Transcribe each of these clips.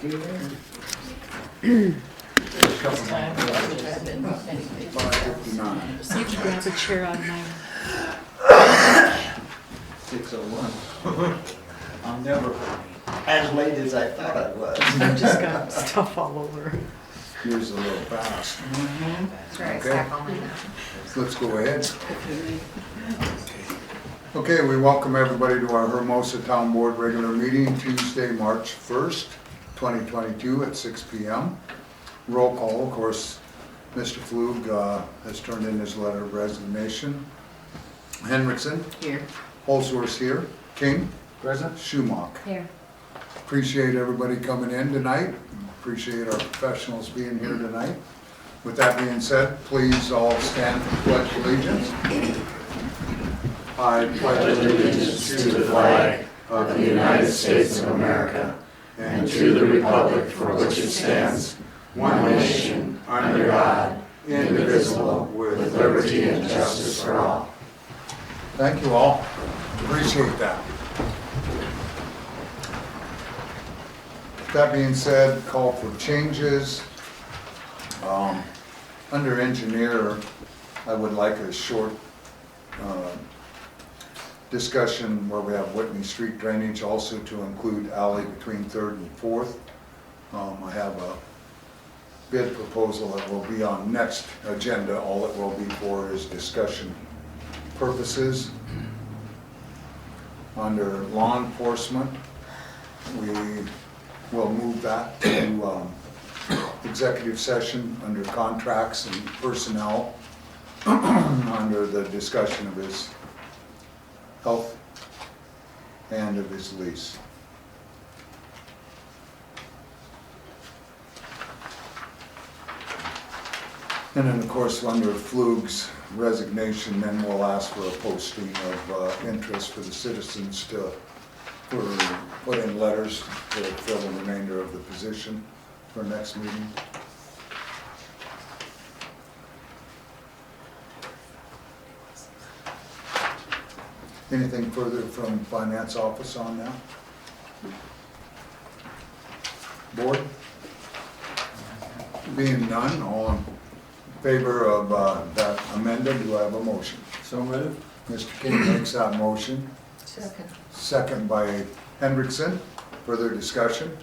You can grab a chair on mine. 6:01. I'm never as late as I thought I was. I've just got stuff all over. Here's a little fast. That's right, Okay. stack all mine up. Let's go ahead. Okay, we welcome everybody to our Hermosa Town Board regular meeting Tuesday, March 1st, 2022 at 6 p.m. Roll call, of course, Mr. Flug has turned in his letter of resignation. Henriksen, Here. Holsworth here, King, Present? Schumacher. Here. Appreciate everybody coming in tonight. Appreciate our professionals being here tonight. With that being said, please all stand for pledge allegiance. I pledge allegiance to the flag of the United States of America and to the republic for which it stands, one nation, under God, indivisible, with liberty and justice for all. Thank you all. Appreciate that. That being said, call for changes. Under engineer, I would like a short discussion where we have Whitney Street drainage, also to include alley between 3rd and 4th. I have a bid proposal that will be on next agenda. All it will be for is discussion purposes. Under law enforcement, we will move that to executive session under contracts and personnel under the discussion of his health and of his lease. And then, of course, under Flug's resignation, then we'll ask for a posting of interest for the citizens to put in letters to fill the remainder of the position for next meeting. Anything further from finance office on that? Board? Being none, all in favor of that amended, do I have a motion? So moved. Mr. King makes that motion. Second. Second by Hendrickson. Further discussion?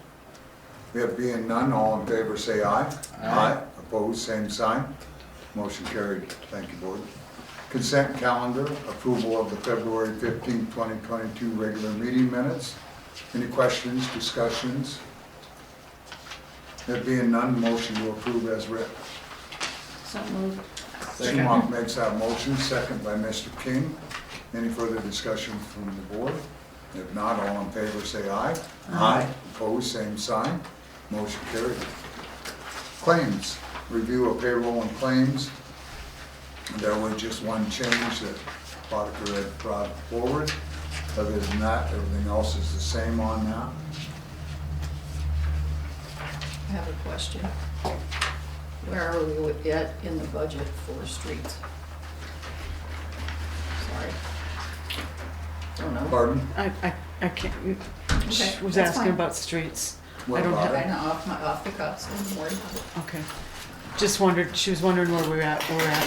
We have being none, all in favor say aye. Aye. Opposed, same sign. Motion carried. Thank you, Board. Consent calendar, approval of the February 15, 2022 regular meeting minutes. Any questions, discussions? There being none, motion to approve as written. So moved. Schumacher makes that motion, second by Mr. King. Any further discussion from the board? If not, all in favor say aye. Aye. Opposed, same sign. Motion carried. Claims, review of payroll and claims. There was just one change that Boddicker had brought forward. Other than that, everything else is the same on that. I have a question. Where are we at in the budget for streets? Sorry. Don't know. Pardon? I can't, Okay, she was that's asking fine. about streets. What I don't about have, it? I know off the cuff, so don't worry. okay. Just wondered, she was wondering where we're at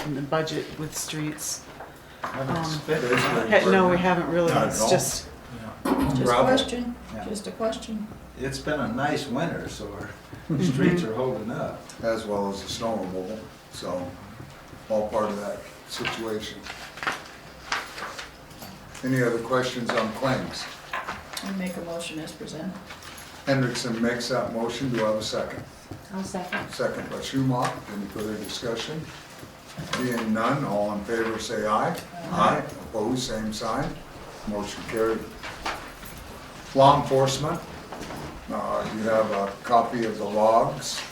in the budget with streets. Haven't spent Basically, No, we haven't really, Not at it's all. just, Just a Gravel. question, Yeah. just a question. It's been a nice winter, so our streets are holding up. As well as the snow removal, so all part of that situation. Any other questions on claims? I make a motion as presented. Hendrickson makes that motion, do I have a second? I'll second. Second by Schumacher, any further discussion? Being none, all in favor say aye. Aye. Opposed, same sign. Motion carried. Law enforcement, you have a copy of the logs.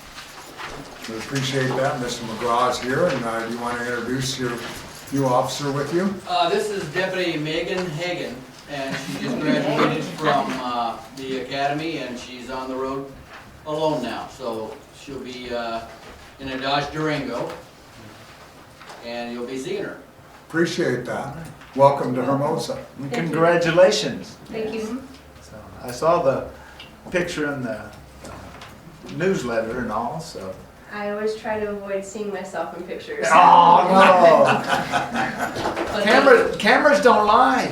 We appreciate that. Mr. McGraw's here, and do you want to introduce your new officer with you? This is Deputy Megan Hagan, and she just graduated from the academy, and she's on the road alone now. So she'll be in a Dodge Durango, and you'll be seeing her. Appreciate that. Welcome to Hermosa. And congratulations. Thank you. So I saw the picture in the newsletter and all, so. I always try to avoid seeing myself in pictures. Oh, But cameras don't lie.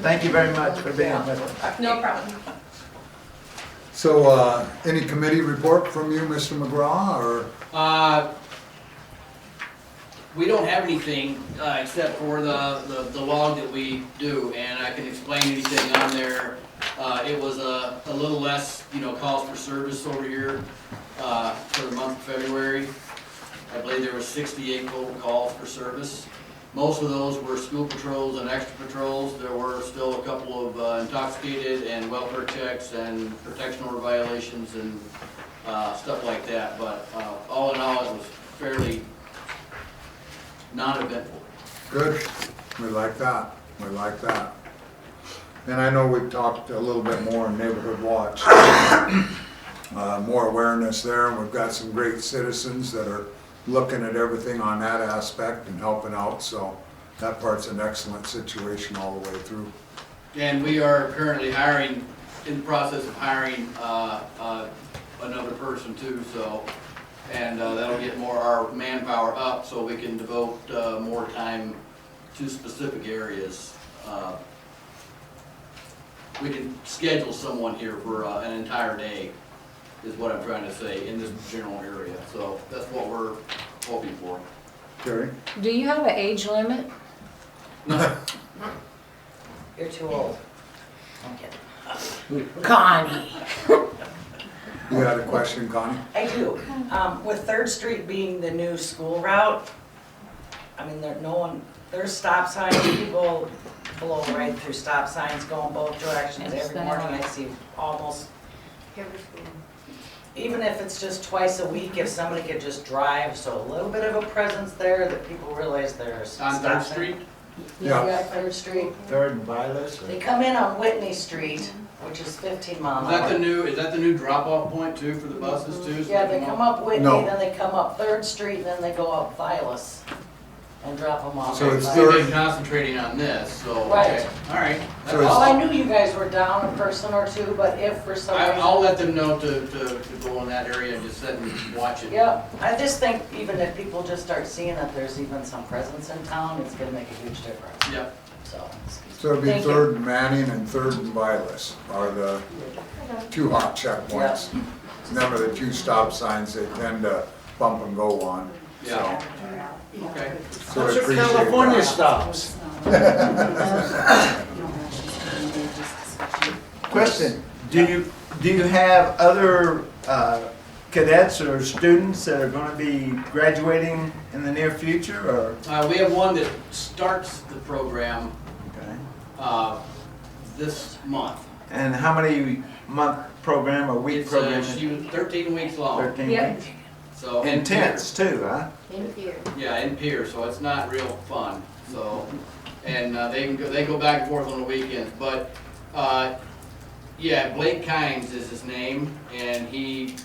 Thank you very much for being with us. no problem. So, any committee report from you, Mr. McGraw, or? We don't have anything, except for the log that we do, and I can explain anything on there. It was a little less, calls for service over here, for the month of February. I believe there were 68 total calls for service. Most of those were school patrols and extra patrols. There were still a couple of intoxicated and welfare checks and protection order violations and stuff like that, but all in all, it was fairly non-eventful. Good, we like that, we like that. And I know we've talked a little bit more in Neighborhood Watch. More awareness there, and we've got some great citizens that are looking at everything on that aspect and helping out, so that part's an excellent situation all the way through. And we are currently in the process of hiring another person too, so, and that'll get our manpower up so we can devote more time to specific areas. We can schedule someone here for an entire day, is what I'm trying to say, in this general area. So that's what we're hoping for. Terry? Do you have an age limit? No, You're too old. I'm kidding. Connie. You had a question, Connie? I do. With 3rd Street being the new school route, I mean, there's stop signs, people blow right through stop signs going both directions. Yes, Every they morning are. I see almost, even if it's just twice a week, if somebody could just drive, so a little bit of a presence there that people realize there's. on stop 3rd sign. Street? Yeah. 3rd Street. Third and Violet. They come in on Whitney Street, which is 15 mile an hour. Is that the new drop-off point too for the buses too? So Yeah, they come up Whitney, No. then they come up 3rd Street, and then they go up Violet and drop them off. So at it's Violet. We've been concentrating on this, so, okay, Right. all right. So Well, it's- I knew you guys were down a person or two, but if for some reason. I'll let them know to go in that area and just sit and watch it. Yep, I just think even if people just start seeing that there's even some presence in town, it's gonna make a huge difference, Yep. so. So it'd be Thank you. 3rd and Manning and 3rd and Violet are the two hot checkpoints. Remember the two stop signs they tend to bump and go on. Yeah. Okay. So I Those are appreciate California that. stops. Question, do you have other cadets or students that are gonna be graduating in the near future, or? We have one that starts the program Okay. this month. And how many month program or week It's program? she was 13 weeks long. 13 Yep. weeks? So Intense too, huh? In here. Yeah, in Pier, so it's not real fun. So, and they go back and forth on the weekends. But yeah, Blake Kynes is his name, and he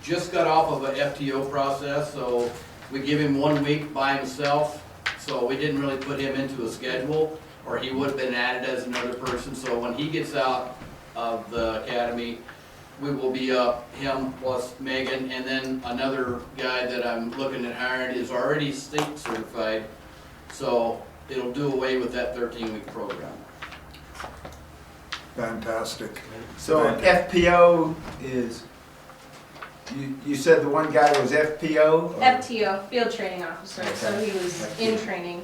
just got off of a FTO process. So we give him 1 week by himself. So we didn't really put him into a schedule, or he would have been added as another person. So when he gets out of the academy, we will be up, him plus Megan, and then another guy that I'm looking at hiring is already state certified, so it'll do away with that 13-week program. Fantastic. So Thank you. FPO is, you said the one guy was FPO? or- FTO, Field Training Officer, so he was in training.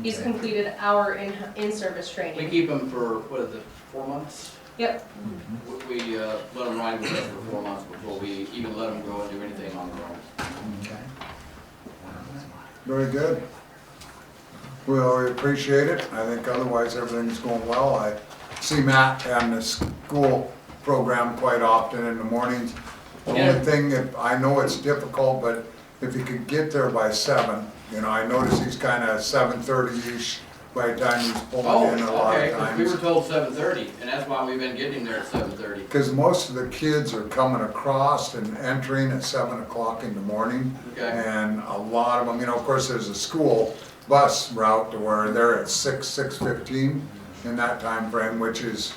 He's Okay. completed our in-service We training. keep him for, what is it, 4 months? Yep, We let him ride with us for 4 months before we even let him go and do anything on their own. Okay. Very good. Well, we appreciate it. I think otherwise everything's going well. I see Matt and the school program quite often in the mornings. The Yeah. only thing that, I know it's difficult, but if you could get there by 7, I notice he's kinda 7:30-ish by the time he's pulling in a lot Okay, of 'cause we were times. told 7:30, and that's why we've been getting him there at 7:30. Because most of the kids are coming across and entering at 7 o'clock in the morning. Okay. And a lot of them, of course, there's a school bus route to where they're at 6:15 in that time frame, which is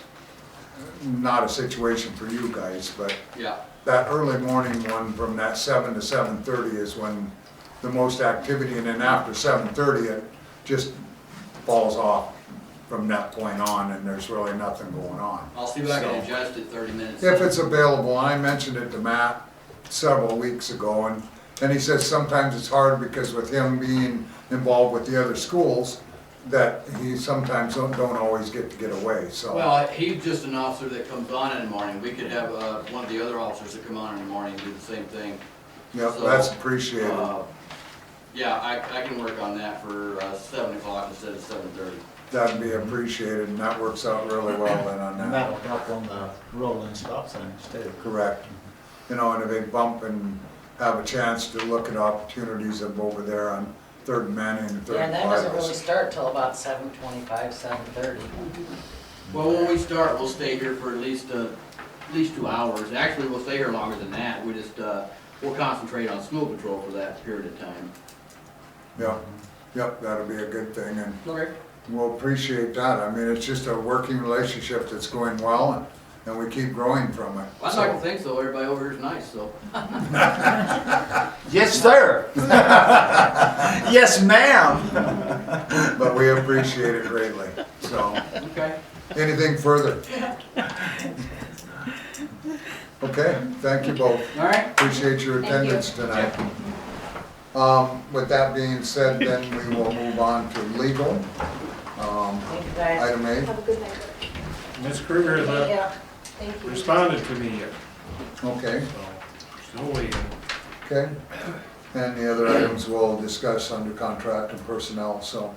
not a situation for you guys, but Yeah, that early morning one from that 7 to 7:30 is when the most activity, and then after 7:30, it just falls off from that point on, and there's really nothing going on. I'll see what I can So, adjust at 30 minutes. if it's available, I mentioned it to Matt several weeks ago, and he says sometimes it's hard because with him being involved with the other schools, that he sometimes don't always get to get away, so. Well, he's just an officer that comes on in the morning. We could have one of the other officers that come on in the morning and do the same thing. Yep, so, that's appreciated. Yeah, I can work on that for 7 o'clock instead of 7:30. That'd be appreciated, and that works out really well then on And that. that'll help on the rolling stop signs too. Correct. You know, and if they bump and have a chance to look at opportunities of over there on Third and Manning and Third Yeah, and and that doesn't really Plywood. start till about 7:25, 7:30. Well, when we start, we'll stay here for at least 2 hours. Actually, we'll stay here longer than that. We just, we'll concentrate on school patrol for that period of time. Yep, that'll be a good thing, and Okay. we'll appreciate that. I mean, it's just a working relationship that's going well, and we keep growing from it. I'd like to think so. Everybody over here is nice, so. Yes, sir. Yes, ma'am. But we appreciate it greatly, so. Okay. Anything further? Okay, thank you both. All right. Appreciate your attendance tonight. With that being said, then we will move on to legal. Thank you guys. Item A. Have a good night. Ms. Kruger has Yeah. Thank you. responded to me yet, Okay, so still waiting. okay. And the other items we'll discuss under contract and personnel, so,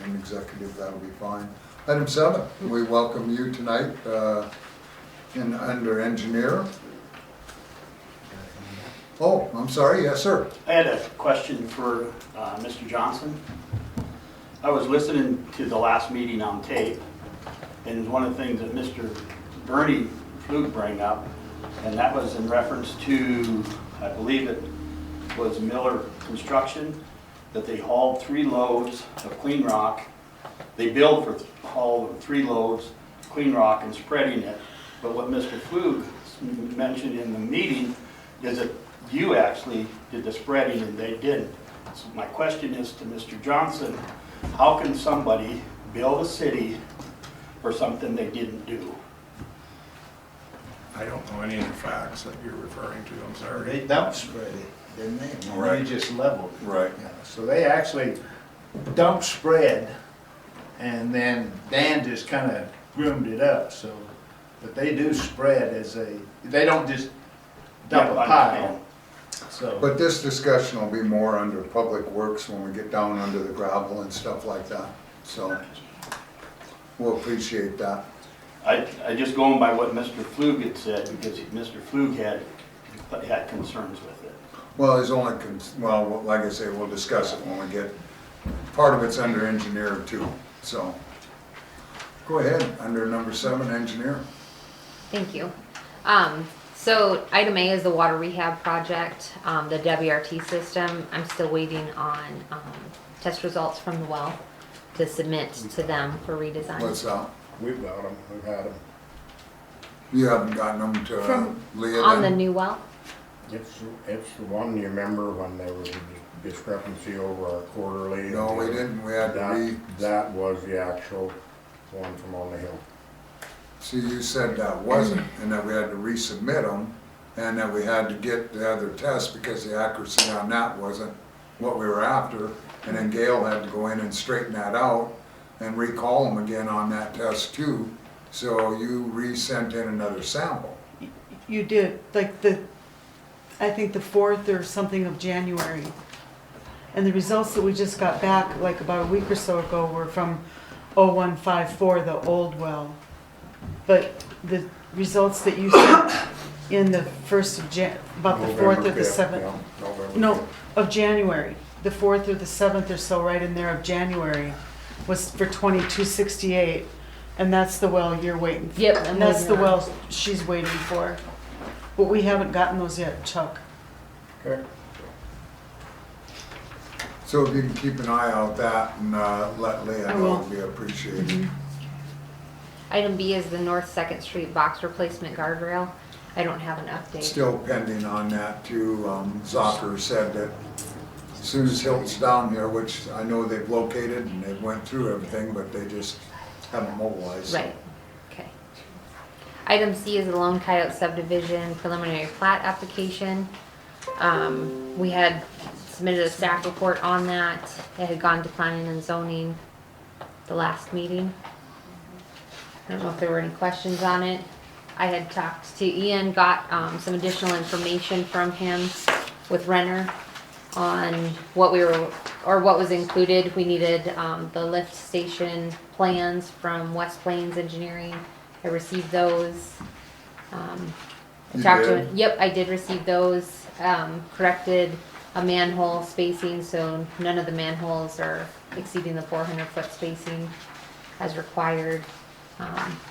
in executive, that'll be fine. Item 7, we welcome you tonight, under engineer. Oh, I'm sorry, yes, sir. I had a question for Mr. Johnson. I was listening to the last meeting on tape, and one of the things that Mr. Bernie Flug bring up, and that was in reference to, I believe it was Miller Construction, that they hauled 3 loads of clean rock. They billed for hauling 3 loads of clean rock and spreading it. But what Mr. Flug mentioned in the meeting is that you actually did the spreading and they didn't. So my question is to Mr. Johnson, how can somebody bill the city for something they didn't do? I don't know any of the facts that you're referring to, I'm sorry. They dump spread it, didn't they? And Right. They just leveled it. Right. Yeah, so they actually dump spread, and then Dan just kind of groomed it up, so, but they do spread as they don't just dump a Yeah, I pile, understand. so. But this discussion will be more under public works when we get down under the gravel and stuff like that, so we'll appreciate that. I just going by what Mr. Flug had said, because Mr. Flug had concerns with it. Well, there's only, well, like I say, we'll discuss it when we get, part of it's under engineer too, so. Go ahead, under number 7, engineer. Thank you. So item A is the water rehab project, the WRT system. I'm still waiting on test results from the well to submit to them for redesign. What's that? We've got them, we've had them. You haven't gotten them to From- Leah On the then? new well? It's the one, you remember when there was a discrepancy over our quarterly? No, we didn't, we had to That was the actual one from on the hill. see, you said that wasn't, and that we had to resubmit them, and that we had to get the other test because the accuracy on that wasn't what we were after, and then Gail had to go in and straighten that out and recall them again on that test too, so you resent in another sample. You did, like I think the 4th or something of January. And the results that we just got back, like about a week or so ago, were from 0154, the old well. But the results that you sent in the 1st of about the 4th or the 7th, no, of January, the 4th or the 7th or so, right in there of January, was for 2268, and that's the well you're waiting for. Yep, I'm And that's the waiting on. well she's waiting for. But we haven't gotten those yet, Chuck. Okay. So if you can keep an eye out that and let Leah I know, will. it'd be appreciated. Item B is the North Second Street box replacement guardrail. I don't have an update. Still pending on that too. Zocker said that as soon as Hilton's down here, which I know they've located and they've went through everything, but they just haven't mobilized. Right, okay. Item C is the Lone Coyote subdivision preliminary plat application. We had submitted a staff report on that. It had gone to planning and zoning the last meeting. I don't know if there were any questions on it. I had talked to Ian, got some additional information from him with Renner on what what was included. We needed the lift station plans from West Plains Engineering. I received those. You Talked did? to, yep, I did receive those. Corrected a manhole spacing, so none of the manholes are exceeding the 400-foot spacing as required.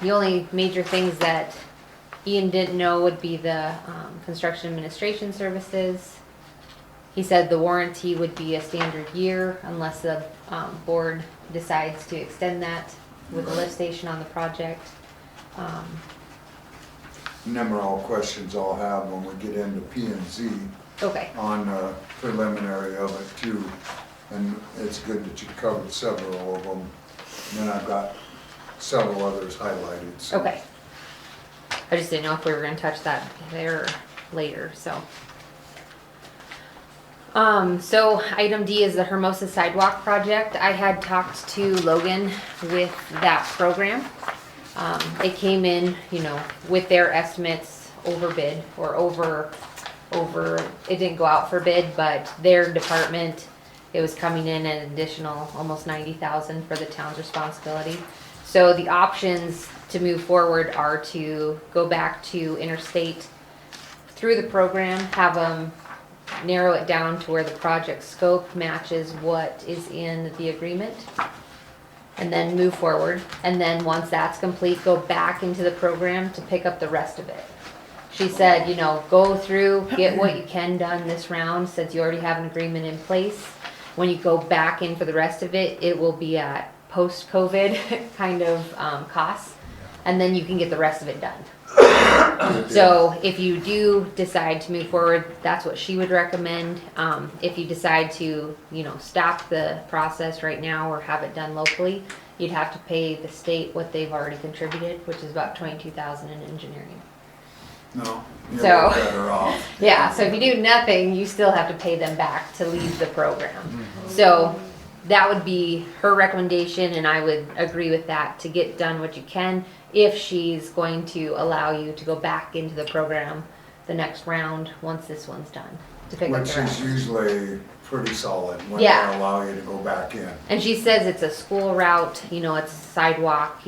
The only major things that Ian didn't know would be the construction administration services. He said the warranty would be a standard year unless the board decides to extend that with the lift station on the project. And them are all questions I'll have when we get into P and Z Okay, on preliminary of it too. And it's good that you covered several of them. And then I've got several others highlighted. So. okay. I just didn't know if we were gonna touch that there later, so. So item D is the Hermosa sidewalk project. I had talked to Logan with that program. It came in, with their estimates over bid or over, it didn't go out for bid, but their department, it was coming in an additional almost 90,000 for the town's responsibility. So the options to move forward are to go back to Interstate through the program, have them narrow it down to where the project scope matches what is in the agreement, and then move forward. And then once that's complete, go back into the program to pick up the rest of it. She said, go through, get what you can done this round, since you already have an agreement in place. When you go back in for the rest of it, it will be at post-COVID kind of costs, and then you can get the rest of it done. So if you do decide to move forward, that's what she would recommend. If you decide to, stop the process right now or have it done locally, you'd have to pay the state what they've already contributed, which is about $22,000 in engineering. No, you're So- better off. Yeah, so if you do nothing, you still have to pay them back to leave the program. So that would be her recommendation, and I would agree with that, to get done what you can if she's going to allow you to go back into the program the next round once this one's done, to pick up Which the is rest. usually pretty solid when Yeah. they allow you to go back in. And she says it's a school route, it's a sidewalk,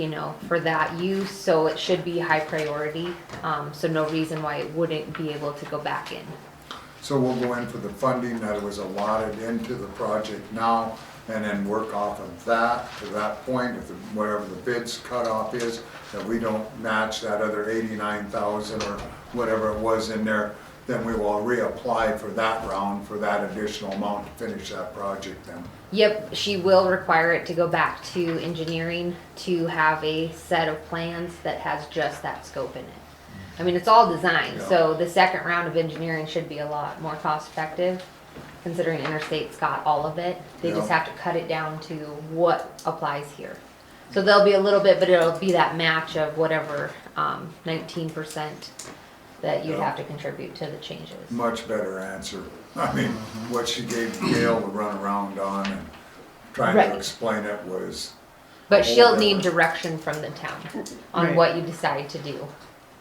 for that use, so it should be high priority. So no reason why it wouldn't be able to go back in. So we'll go in for the funding that was allotted into the project now, and then work off of that to that point, if whatever the bids cutoff is, that we don't match that other 89,000 or whatever it was in there, then we will reapply for that round for that additional amount to finish that project then. Yep, she will require it to go back to engineering to have a set of plans that has just that scope in it. I mean, it's all designed, so the second round of engineering should be a lot more cost effective, considering Interstate's got all of it. They just Yeah. have to cut it down to what applies here. So there'll be a little bit, but it'll be that match of whatever 19% that you'd Yeah. have to contribute to the changes. Much better answer. I mean, what she gave Gail to run around on and trying Right. to explain it was. But a whole she'll need different- direction from the town on Right. what you decide to do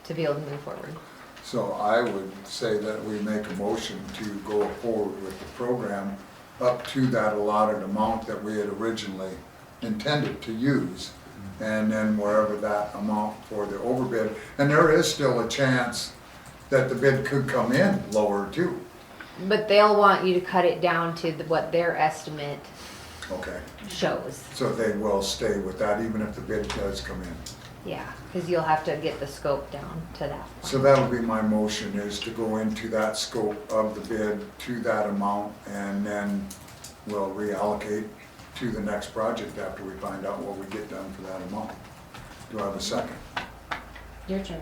to be able to move forward. So I would say that we make a motion to go forward with the program up to that allotted amount that we had originally intended to use. And then wherever that amount for the overbid, and there is still a chance that the bid could come in lower too. But they'll want you to cut it down to what their estimate Okay, shows. so they will stay with that even if the bid does come in. Yeah, because you'll have to get the scope down to that. So that'll be my motion, is to go into that scope of the bid to that amount, and then we'll reallocate to the next project after we find out what we get done for that amount. Do I have a second? Your turn.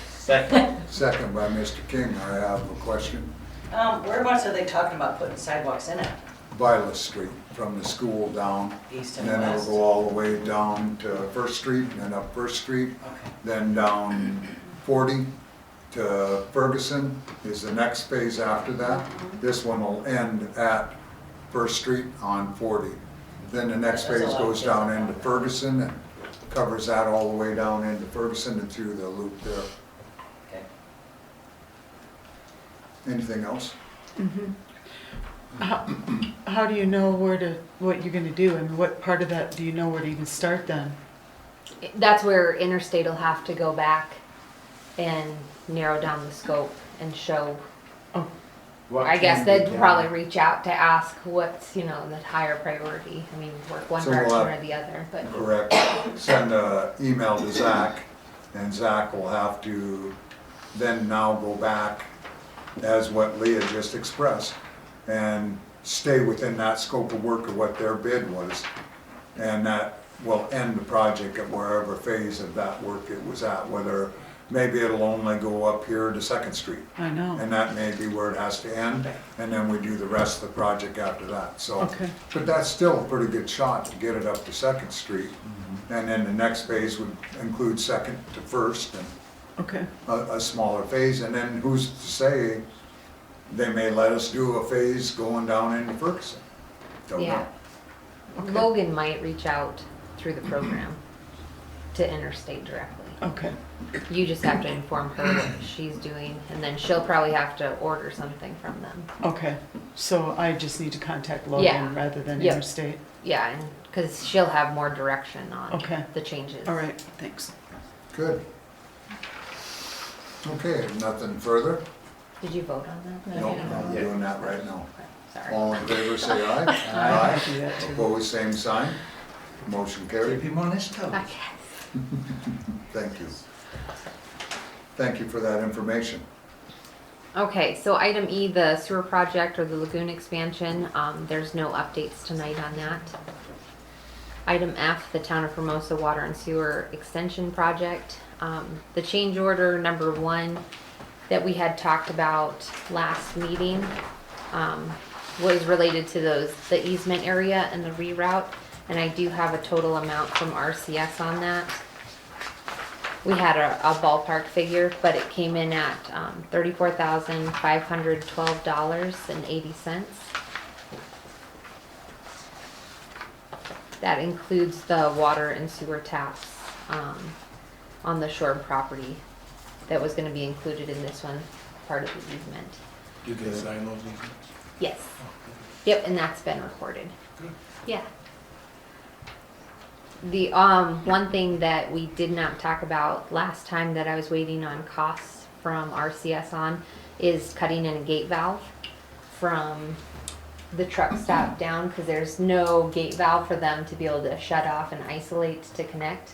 Second. Second by Mr. King. I have a question. Whereabouts are they talking about putting sidewalks in it? Violet Street, from the school down, East and and then it'll west? go all the way down to First Street, and then up First Street, Okay. then down 40 to Ferguson is the next phase after that. This one will end at First Street on 40. Then the next There's a phase lot of goes kids down that into want that. Ferguson and covers that all the way down into Ferguson and through the loop there. Okay. Anything else? How do you know what you're gonna do, and what part of that do you know where to even start then? That's where Interstate will have to go back and narrow down the scope and show. What I guess can be they'd done? probably reach out to ask what's, the higher priority. I mean, work one So we'll direction have- or the other, but Correct. Send an email to Zach, and Zach will have to then now go back as what Leah just expressed, and stay within that scope of work of what their bid was. And that will end the project at wherever phase of that work it was at, whether, maybe it'll only go up here to Second Street. I know. And that may be where it has to end, and then we do the rest of the project after that, so. Okay. But that's still a pretty good shot to get it up to Second Street. And then the next phase would include Second to First and Okay, a smaller phase. And then who's to say, they may let us do a phase going down into Ferguson. Don't yeah. know. Okay. Logan might reach out through the program to Interstate directly. okay, You just have to inform her what she's doing, and then she'll probably have to order something from them. okay. So I just need to contact Yeah. Logan rather than Yep. Interstate? Yeah, and because she'll have more direction on Okay. the changes. All right, thanks. Good. Okay, nothing further? Did you vote on that? No, I'm doing that right now. Sorry. All in favor, say aye. I do that too. Opposed, same sign. Motion carried. Keep him on his toes. I guess. Thank you. Thank you for that information. Okay, so item E, the sewer project or the lagoon expansion, there's no updates tonight on that. Item F, the Town of Hermosa Water and Sewer Extension Project. The change order number 1 that we had talked about last meeting was related to the easement area and the reroute. And I do have a total amount from RCS on that. We had a ballpark figure, but it came in at $34,512.80. That includes the water and sewer taps on the shore property that was gonna be included in this one, part of the easement. Did they sign those easements? Yes. Yep, and that's been recorded. Good. Yeah. The one thing that we did not talk about last time that I was waiting on costs from RCS on is cutting in a gate valve from the truck stop down, because there's no gate valve for them to be able to shut off and isolate to connect.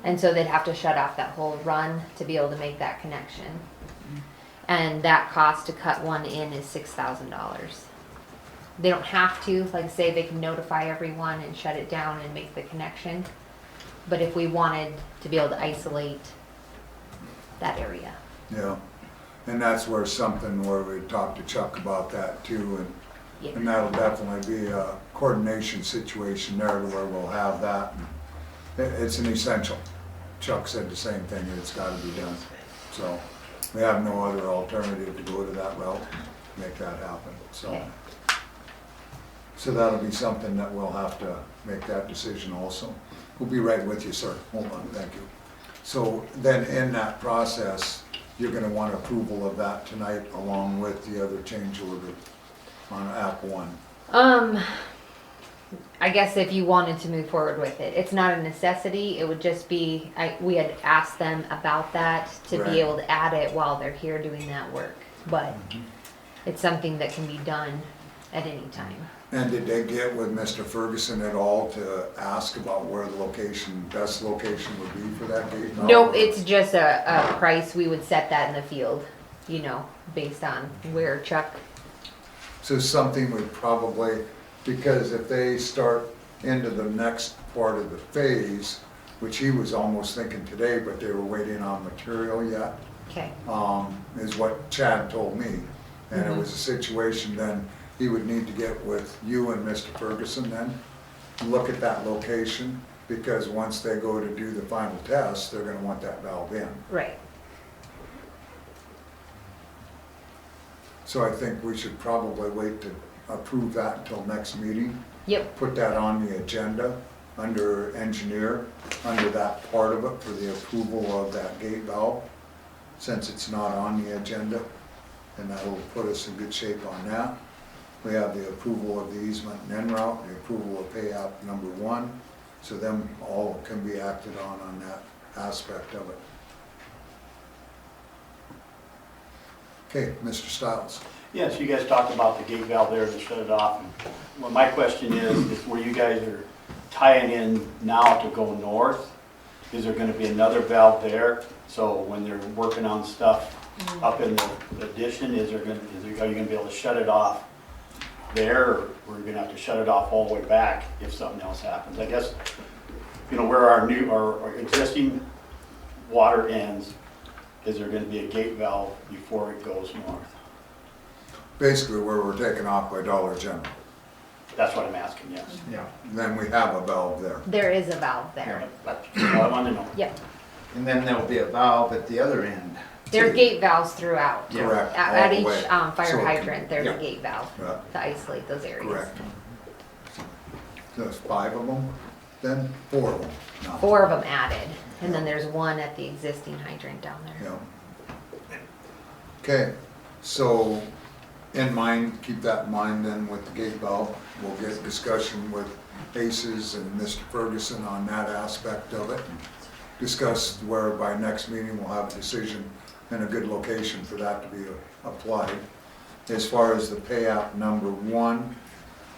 And so they'd have to shut off that whole run to be able to make that connection. And that cost to cut one in is $6,000. They don't have to, like say they can notify everyone and shut it down and make the connection. But if we wanted to be able to isolate that area. Yeah, and that's where something where we talked to Chuck about that too, Yeah. and that'll definitely be a coordination situation there to where we'll have that. It's an essential. Chuck said the same thing, it's gotta be done. So, we have no other alternative to go to that route, make that happen, so. Okay. So that'll be something that we'll have to make that decision also. We'll be right with you, sir. Hold on, thank you. So then in that process, you're gonna want approval of that tonight along with the other change order on Act 1. I guess if you wanted to move forward with it, it's not a necessity. It would just be, we had asked them about that to Right. be able to add it while they're here doing that work. But it's something that can be done at any time. And did they get with Mr. Ferguson at all to ask about where the location, best location would be for that gate? Nope, it's just a price. We would set that in the field, based on where Chuck. So something we probably, because if they start into the next part of the phase, which he was almost thinking today, but they were waiting on material yet, Okay, is what Chad told me. And it was a situation then, he would need to get with you and Mr. Ferguson then, look at that location, because once they go to do the final test, they're gonna want that valve in. right. So I think we should probably wait to approve that until next meeting. Yep, Put that on the agenda, under engineer, under that part of it for the approval of that gate valve, since it's not on the agenda, and that'll put us in good shape on that. We have the approval of the easement and en route, the approval of pay app number 1, so them all can be acted on that aspect of it. Okay, Mr. Stiles. Yes, you guys talked about the gate valve there to shut it off. Well, my question is where you guys are tying in now to go north, is there gonna be another valve there? So when they're working on stuff up in the addition, are you gonna be able to shut it off there, or are you gonna have to shut it off all the way back if something else happens? I guess, where our existing water ends, is there gonna be a gate valve before it goes north? Basically where we're taking off by Dollar General. That's what I'm asking, yes. Yeah, Then we have a valve there. there is a valve there. That's all I wanted to know. Yep, and then there'll be a valve at the other end. there's gate valves throughout. Correct, At all the each way. fire So- hydrant, there's a Yeah. gate valve Yeah. to isolate those areas. Correct. There's 5 of them, then 4 of them now. 4 of them added, and then there's one at the existing hydrant down there. Yeah. Okay, so in mind, keep that in mind then with the gate valve. We'll get discussion with ACES and Mr. Ferguson on that aspect of it. Discuss where by next meeting we'll have a decision and a good location for that to be applied. As far as the pay app number 1,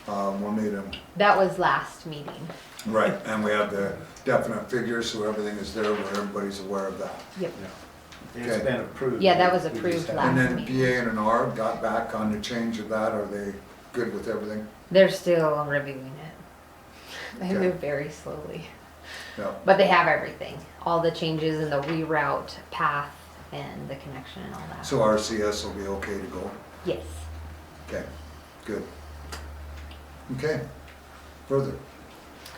we'll need them. That was last meeting. Right, and we have the definite figures, so everything is there where everybody's aware of that. Yep. It's been approved. Yeah, that was We just approved haven't- last And then meeting. PA and R got back on the change of that, are they good with everything? They're still reviewing it. They Okay. move very slowly. Yeah, But they have everything, all the changes in the reroute path and the connection and all that. so RCS will be okay to go? Yes. Okay, good. Okay, further.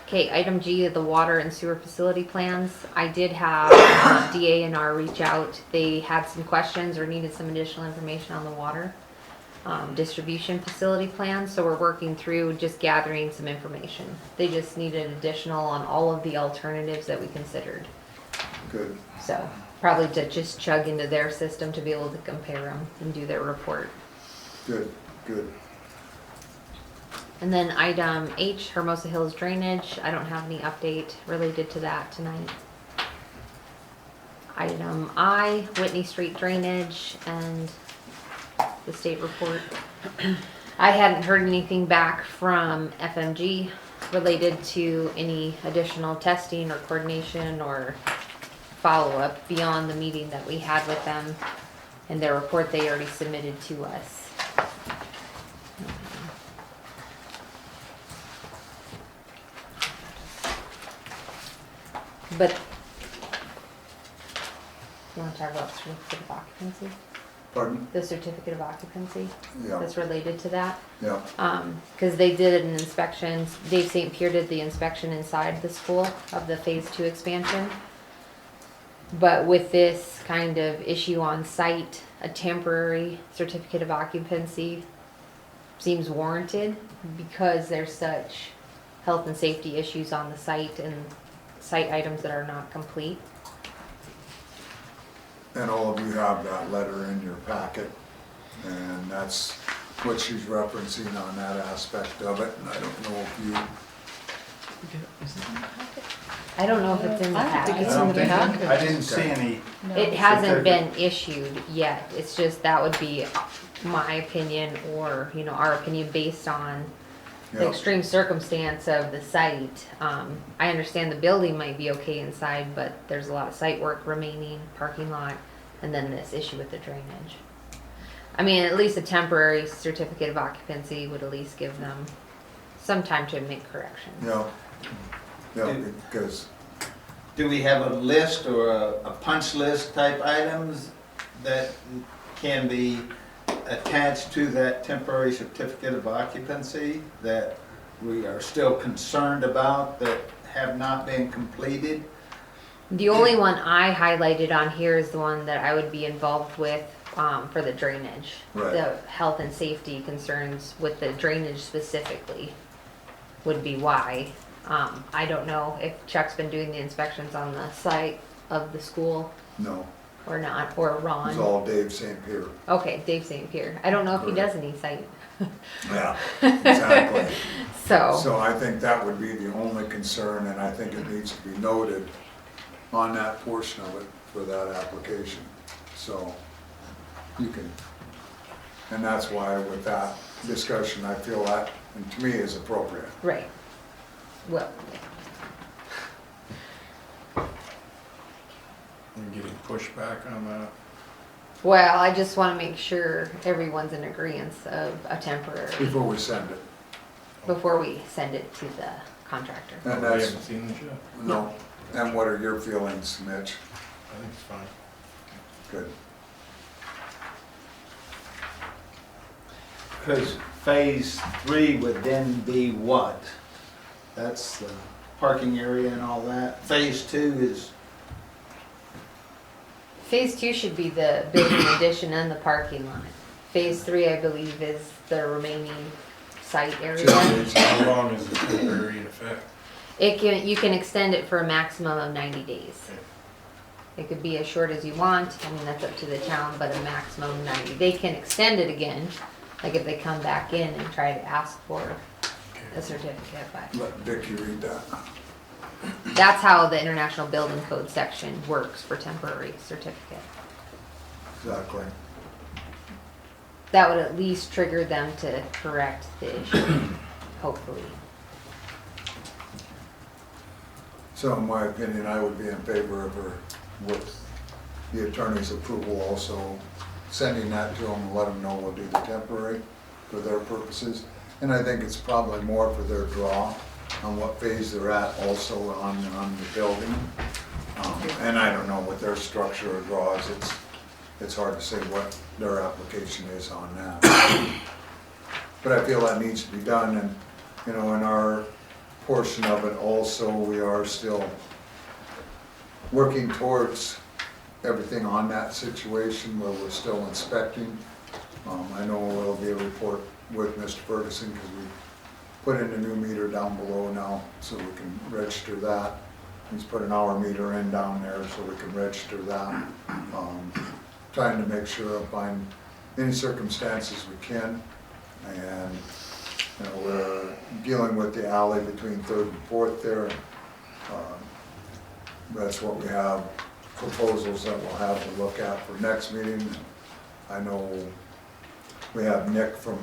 Okay, item G, the water and sewer facility plans. I did have DA&R reach out. They had some questions or needed some additional information on the water distribution facility plan, so we're working through just gathering some information. They just needed additional on all of the alternatives that we considered. Good, So probably to just chug into their system to be able to compare them and do their report. good, good. And then item H, Hermosa Hills drainage. I don't have any update related to that tonight. Item I, Whitney Street drainage and the state report. I hadn't heard anything back from FMG related to any additional testing or coordination or follow-up beyond the meeting that we had with them and their report they already submitted to us. But, you want to talk about certificate of occupancy? Pardon? The certificate of occupancy Yeah, that's related to that? yeah, Because they did an inspection, Dave St. Pierre did the inspection inside the school of the phase 2 expansion. But with this kind of issue on site, a temporary certificate of occupancy seems warranted because there's such health and safety issues on the site and site items that are not complete. and all of you have that letter in your packet, and that's what she's referencing on that aspect of it, and I don't know if you, I don't know if it's in the I don't think packet. it's I in don't the think, packet. I didn't see any. It hasn't been issued yet. It's just, that would be my opinion or, our opinion based on the yeah, extreme circumstance of the site. I understand the building might be okay inside, but there's a lot of site work remaining, parking lot, and then this issue with the drainage. I mean, at least a temporary certificate of occupancy would at least give them some time to make corrections. yeah, yeah, because do we have a list or a punch list type items that can be attached to that temporary certificate of occupancy that we are still concerned about that have not been completed? The only one I highlighted on here is the one that I would be involved with for the drainage. Right. The health and safety concerns with the drainage specifically would be why. I don't know if Chuck's been doing the inspections on the site of the school No, or not, or it's Ron. all Dave St. Pierre. Okay, Dave St. Pierre. I don't know if he does any site. Yeah, exactly. So, So I think that would be the only concern, and I think it needs to be noted on that portion of it for that application. So you can, and that's why with that discussion, I feel that, and to me, is appropriate. right. Well, And getting pushback on that. well, I just want to make sure everyone's in agreement of a temporary Before we send it. before we send it to the contractor. And We that's, haven't seen this yet. no, and what are your feelings, Mitch? I think it's fine. Good. Because phase 3 would then be what? That's the parking area and all that. Phase 2 is, Phase 2 should be the building addition and the parking lot. Phase 3, I believe, is the remaining site area. How long is the temporary in effect? You can extend it for a maximum of 90 days. It could be as short as you want, I mean, that's up to the town, but a maximum of 90. They can extend it again, like if they come back in and try to ask for a certificate, but Let Vicky read that. that's how the International Building Code section works for temporary certificate. Exactly. That would at least trigger them to correct the issue, hopefully. So in my opinion, I would be in favor of her, with the attorney's approval also, sending that to them and let them know we'll do the temporary for their purposes. And I think it's probably more for their draw on what phase they're at also on the building. And I don't know what their structure or draws, it's hard to say what their application is on that. But I feel that needs to be done, and, you know, in our portion of it also, we are still working towards everything on that situation where we're still inspecting. I know there'll be a report with Mr. Ferguson because we put in a new meter down below now so we can register that. He's put an hour meter in down there so we can register that. Trying to make sure of find any circumstances we can. And, you know, we're dealing with the alley between 3rd and 4th there. That's what we have, proposals that we'll have to look at for next meeting. I know we have Nick from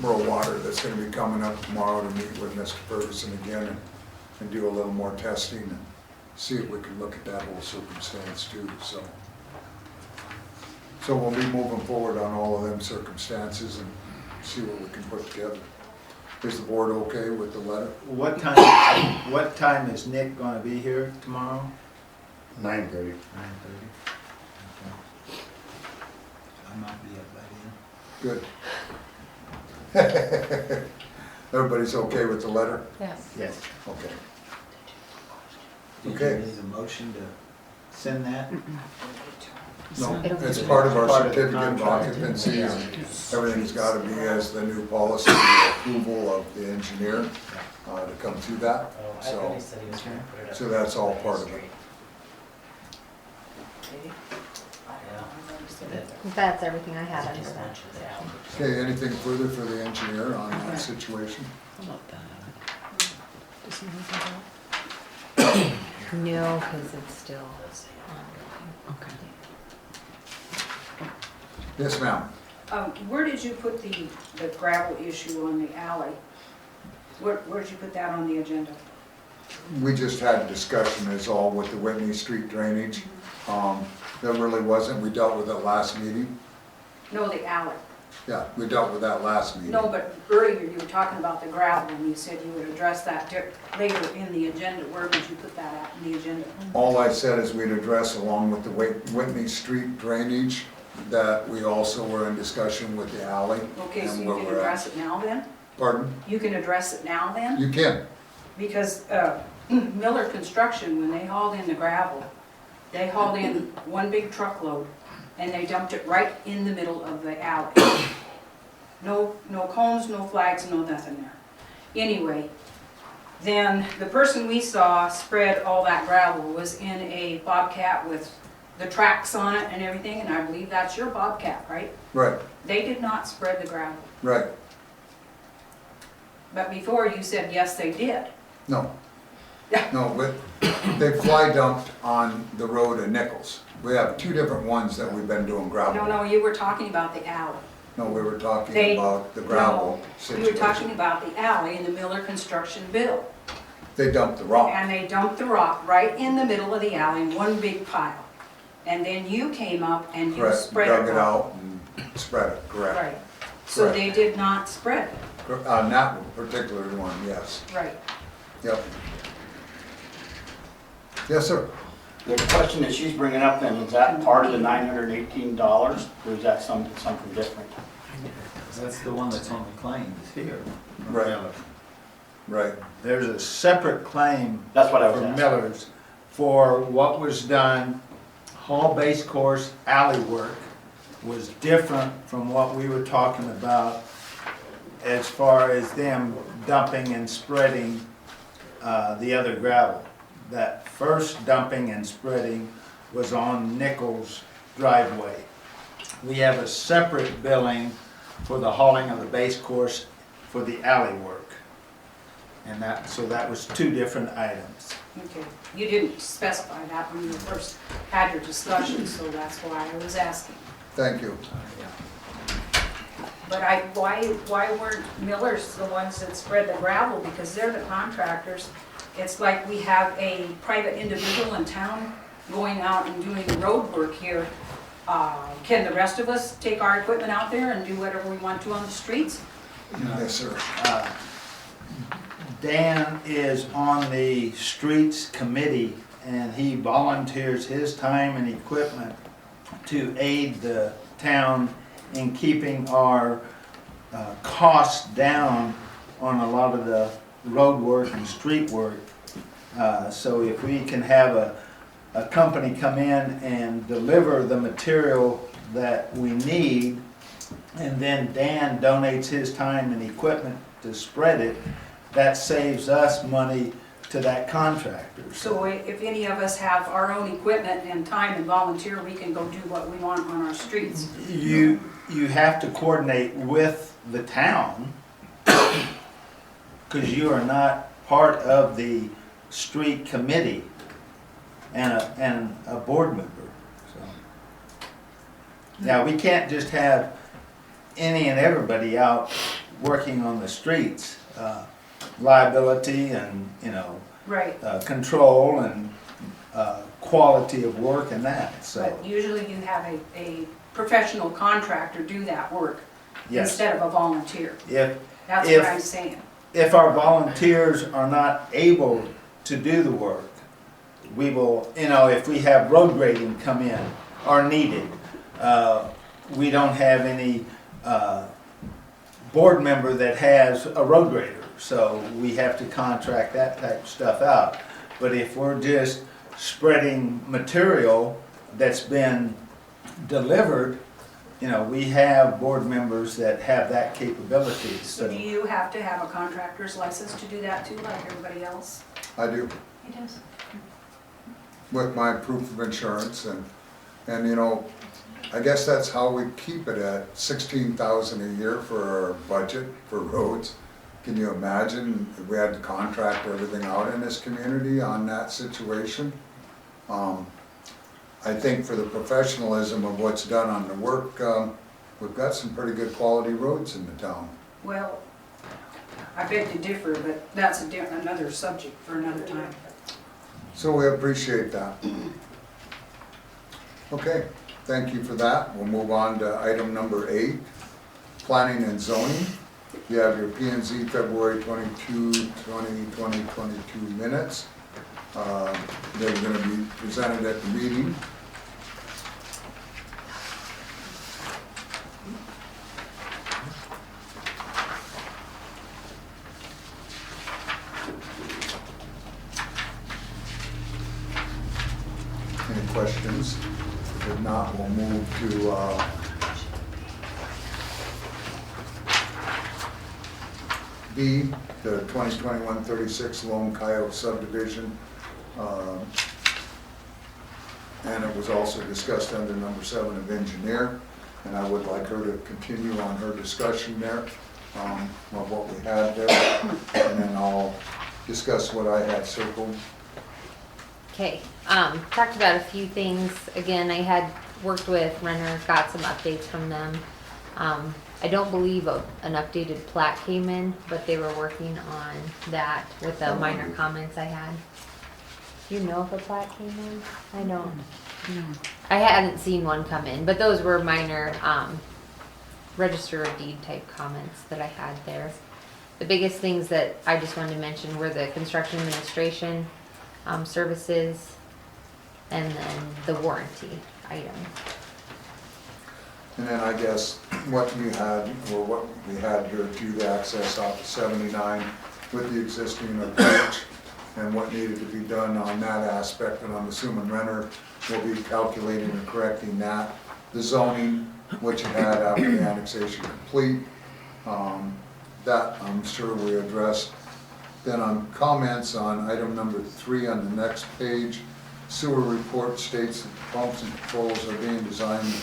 Rural Water that's gonna be coming up tomorrow to meet with Mr. Ferguson again and do a little more testing and see if we can look at that whole circumstance too, so. So we'll be moving forward on all of them circumstances and see what we can put together. Is the board okay with the letter? what time is Nick gonna be here tomorrow? 9:30. 9:30. I might be up by then. Good. Everybody's okay with the letter? Yes. Yes. Okay. Did Okay. you need a motion to send that? No, It'll it's be- part of our Part of the certificate of contract. occupancy. Yeah. Everything's gotta be as the new policy, the approval of the engineer, to come through that. So that's all part of it. That's everything I had under that. Okay, anything further for the engineer on that situation? No, because it's still ongoing. Yes, ma'am. Where did you put the gravel issue on the alley? Where did you put that on the agenda? We just had a discussion is all with the Whitney Street drainage. There really wasn't, we dealt with it last meeting. No, the alley. Yeah, we dealt with that last meeting. No, but earlier you were talking about the gravel, and you said you would address that later in the agenda. Where would you put that at in the agenda? All I said is we'd address along with the Whitney Street drainage, that we also were in discussion with the alley. Okay, so and you where can we're at. address it now then? Pardon? You can address it now then? You can. Because Miller Construction, when they hauled in the gravel, they hauled in one big truckload and they dumped it right in the middle of the alley. No cones, no flags, no nothing there. Anyway, then the person we saw spread all that gravel was in a Bobcat with the tracks on it and everything, and I believe that's your Bobcat, right? Right, They did not spread the gravel. right. But before you said, yes, they did. No. No, but they fly dumped on the road in Nichols. We have two different ones that we've been doing gravel. No, you were talking about the alley. No, we were talking They- about the gravel No, situation. you were talking about the alley in the Miller Construction bill. They dumped the rock. And they dumped the rock right in the middle of the alley in one big pile. And then you came up and you Correct, spread it. dug it out and spread it, correct. Right. So Correct. they did not spread it. On that particular one, yes. Right. Yep. Yes, sir. The question that she's bringing up then, is that part of the $918, or is that something different? That's the one that's on the claims here. Right. Right. There's a separate claim That's what I was for asking. Miller's for what was done, Hall Base Course alley work was different from what we were talking about as far as them dumping and spreading the other gravel. That first dumping and spreading was on Nichols driveway. We have a separate billing for the hauling of the base course for the alley work. And so that was two different items. Okay. You didn't specify that when you first had your discussion, so that's why I was asking. Thank you. But why weren't Miller's the ones that spread the gravel? Because they're the contractors. It's like we have a private individual in town going out and doing road work here. Can the rest of us take our equipment out there and do whatever we want to on the streets? Yes, sir. Dan is on the streets committee and he volunteers his time and equipment to aid the town in keeping our costs down on a lot of the road work and street work. So if we can have a company come in and deliver the material that we need, and then Dan donates his time and equipment to spread it, that saves us money to that contractor. So if any of us have our own equipment and time and volunteer, we can go do what we want on our streets. You have to coordinate with the town, because you are not part of the street committee and a board member. So. Now, we can't just have any and everybody out working on the streets. Liability and, Right. control and quality of work and that, so. But usually you have a professional contractor do that work Yes. instead of a volunteer. If That's If- what I'm saying. If our volunteers are not able to do the work, we will, if we have road grading come in or needed, we don't have any board member that has a road grader, so we have to contract that type of stuff out. But if we're just spreading material that's been delivered, we have board members that have that capability, So do you have to have a contractor's license to do that too, like everybody else? I do, He does. with my proof of insurance and I guess that's how we keep it at 16,000 a year for our budget for roads. Can you imagine if we had to contract everything out in this community on that situation? I think for the professionalism of what's done on the work, we've got some pretty good quality roads in the town. Well, I beg to differ, but that's another subject for another time. So we appreciate that. Okay, thank you for that. We'll move on to item number 8. Planning and zoning, you have your P and Z February 22, 2022 minutes. They're gonna be presented at the meeting. Any questions? If not, we'll move to B, the 2021-36 Lone Coyote subdivision. And it was also discussed under number 7 of engineer. And I would like her to continue on her discussion there of what we had there. And then I'll discuss what I had circled. Okay, talked about a few things. Again, I had worked with Renner, got some updates from them. I don't believe an updated plat came in, but they were working on that with the minor comments I had. Do you know if a plat came in? I don't. No. I hadn't seen one come in, but those were minor register of deed type comments that I had there. The biggest things that I just wanted to mention were the construction administration services and then the warranty item. And then I guess what you had, or what we had here to the access off of 79 with the existing approach and what needed to be done on that aspect, and I'm assuming Renner will be calculating and correcting that. The zoning, which you had after the annexation complete, that I'm sure we addressed. Then on comments on item number 3 on the next page, sewer report states that the pumps and controls are being designed.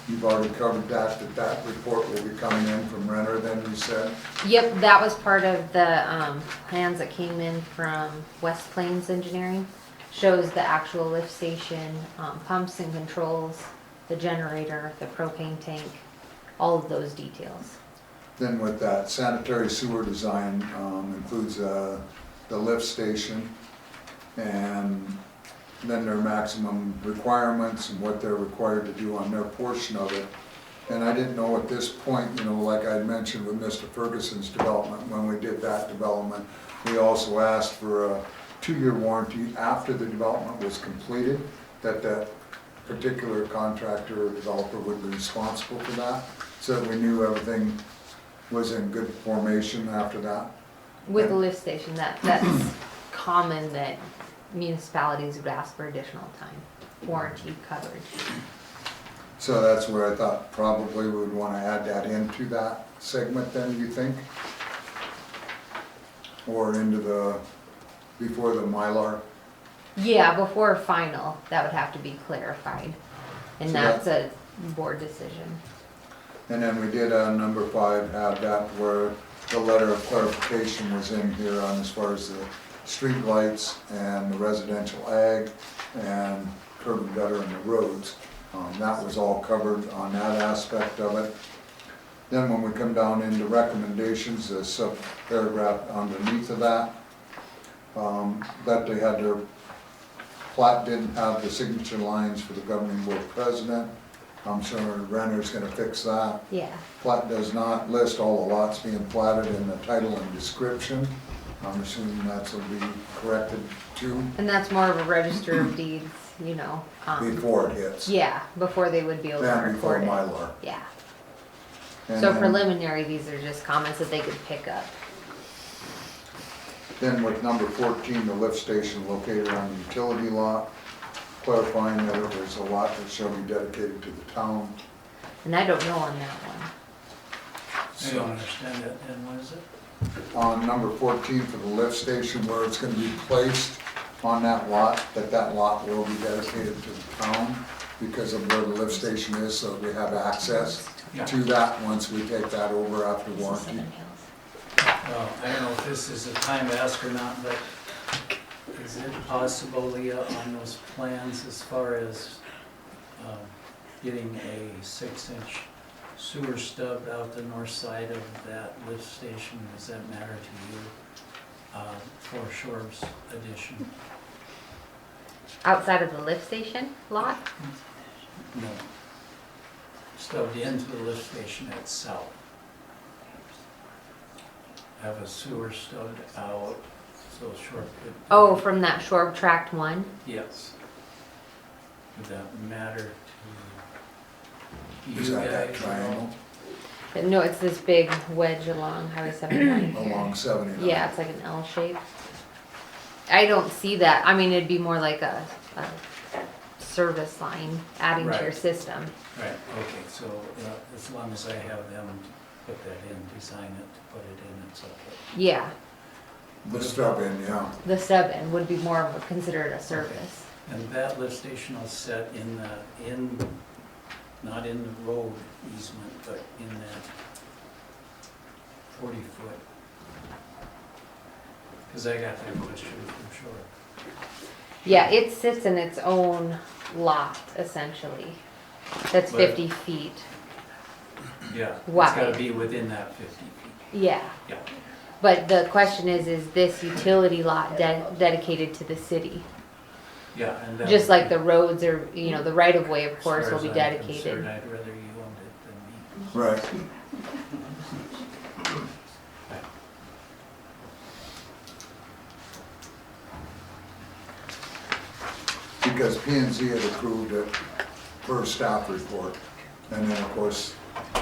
You've already covered that report will be coming in from Renner then, you said? Yep, that was part of the plans that came in from West Plains Engineering. Shows the actual lift station, pumps and controls, the generator, the propane tank, all of those details. Then with that sanitary sewer design includes the lift station and then their maximum requirements and what they're required to do on their portion of it. And I didn't know at this point, you know, like I mentioned with Mr. Ferguson's development, when we did that development, we also asked for a 2-year warranty after the development was completed, that particular contractor or developer would be responsible for that, so that we knew everything was in good formation after that. With the lift station, that's common that municipalities would ask for additional time, warranty coverage. So that's where I thought probably we would want to add that into that segment then, you think? Or into the, before the Mylar? Yeah, before final, that would have to be clarified, and So that's a board decision. And then we did on number 5 have that where the letter of clarification was in here on as far as the street lights and the residential ag and curb and gutter and the roads. That was all covered on that aspect of it. Then when we come down into recommendations, the sub-paragraph underneath of that, that they had their plat didn't have the signature lines for the governing board president. I'm sure Renner's gonna fix that. Yeah. Plat does not list all the lots being platted in the title and description. I'm assuming that's will be corrected too, And that's more of a register of deeds, you know. before it hits. Yeah, before they would be able to Then before record it. Mylar. Yeah. And So then- preliminary, these are just comments that they could pick up. Then with number 14, the lift station located on the utility lot, clarifying that it was a lot that shall be dedicated to the town. And I don't know on that one. I don't understand that, and what is it? On number 14 for the lift station, where it's gonna be placed on that lot, that lot will be dedicated to the town because of where the lift station is, so we have access to that once we take that over after warranty. Well, I don't know if this is a time to ask or not, but is it possible, Leah, on those plans as far as getting a 6-inch sewer stub out the north side of that lift station? Does that matter to you for Shore's addition? Outside of the lift station lot? No. Stubbed into the lift station itself. have a sewer stubbed out, so short. Oh, from that shore tract one? Yes. Would that matter to you Is that that guys? triangle No, it's this big wedge along Highway 79. along 79? Yeah, it's like an L shape. I don't see that. I mean, it'd be more like a service line adding to your Right. system. Right, okay, so as long as I have them put that in, design it, put it in, it's okay. Yeah, The stub in, yeah. the stub in would be more of a considered a service. And that lift station will set not in the road easement, but in that 40-foot. Because I got that question from Shore. Yeah, it sits in its own lot essentially. That's But- 50 feet. Yeah, it's Wide. gotta be within that 50 feet. Yeah. Yeah. But the question is this utility lot dedicated to the city? Yeah, and that Just would like be- the roads are, you know, the right of way, of as course, far will be as I'm dedicated. concerned, I'd rather you owned it than me. Right. Because P and Z had approved it for a staff report. And then, of course,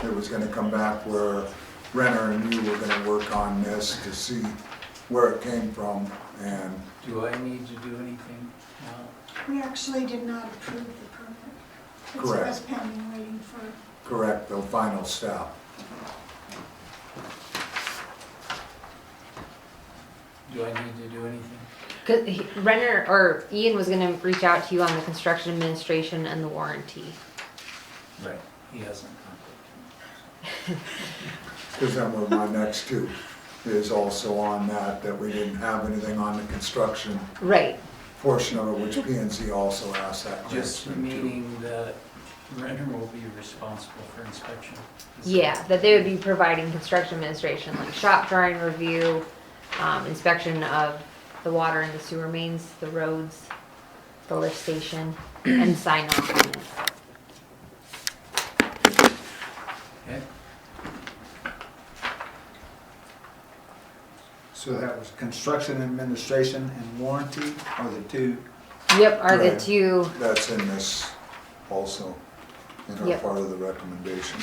it was gonna come back where Renner and you were gonna work on this to see where it came from. And Do I need to do anything now? We actually did not approve the permit. Correct. It's pending, waiting for. correct the final step. Do I need to do anything? Renner or Ian was gonna reach out to you on the construction administration and the warranty. Right. He hasn't contacted me. Because then were my next two, is also on that we didn't have anything on the construction Right. portion of it, which P and Z also asked that Just question too. meaning that Renner will be responsible for inspection. Yeah, that they would be providing construction administration, like shop drawing review, inspection of the water and the sewer mains, the roads, the lift station, and sign off on it. Okay? So that was construction administration and warranty are the two. Yep, are the Right. two, That's in this also, in our Yep. part of the recommendation.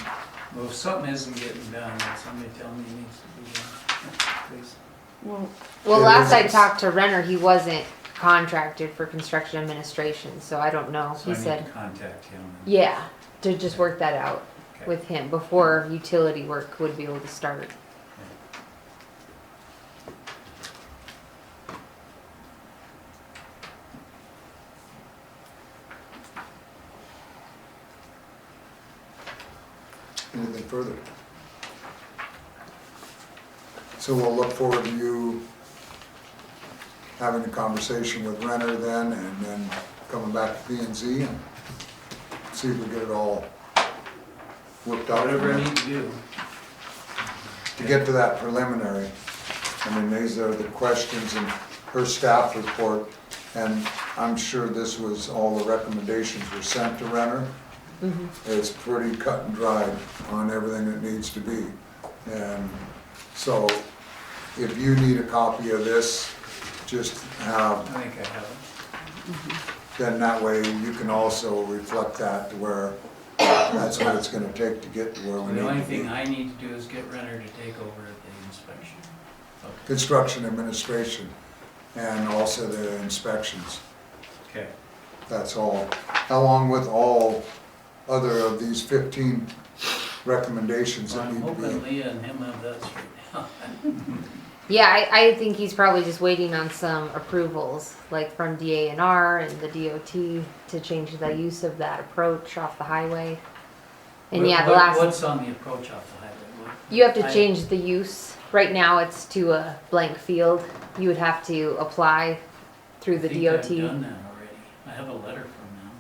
Well, if something isn't getting done, then somebody tell me it needs to be done, please. well, It last I is- talked to Renner, he wasn't contracted for construction administration, so I don't know. So He I need said, to contact him. and- yeah, to just work that out Okay. with him before utility work would be able to start. Anything further? So we'll look forward to you having a conversation with Renner then, and then coming back to P and Z and see if we get it all worked out. Whatever I need to do. To get to that preliminary, I mean, these are the questions in her staff report, and I'm sure this was, all the recommendations were sent to Renner. It's pretty cut and dried on everything that needs to be. And so, if you need a copy of this, just have, I think I have it. then that way you can also reflect that to where that's what it's gonna take to get to where we The only need to thing be. I need to do is get Renner to take over the inspection. Okay. Construction administration and also the inspections. Okay. That's all, along with all other of these 15 recommendations that I'm need to hoping be. Leah and him have that straight now. Yeah, I think he's probably just waiting on some approvals, like from DANR and the DOT to change the use of that approach off the highway. And yeah, the last, What's on the approach off the highway? you have to I- change the use. Right now, it's to a blank field. You would have to apply through the I think DOT. I've done that already. I have a letter from them.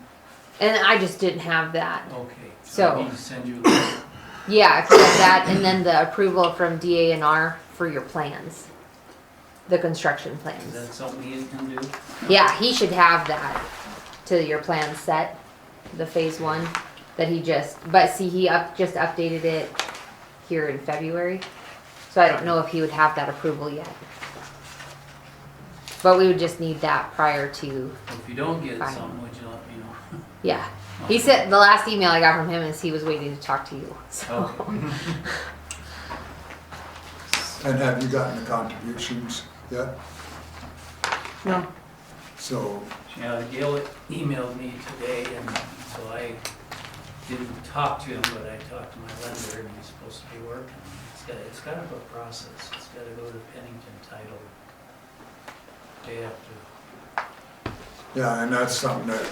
And I just didn't have that. Okay. So- I need to send you a letter. Yeah, if you have that, and then the approval from DANR for your plans, the construction Is plans. that something he can do? Yeah, he should have that to your plan set, the phase one that he just, but see, he just updated it here in February. So I don't know if he would have that approval yet. But we would just need that prior to, If you don't get Fine. something, would you let me know? yeah. He said, the last email I got from him is he was waiting to talk to you, so. Okay. And have you gotten the contributions yet? No, So, Yeah, Gail emailed me today, and so I didn't talk to him, but I talked to my lender, and he's supposed to be working. It's kind of a process. It's gotta go to Pennington Title. They have to, yeah, and that's something that,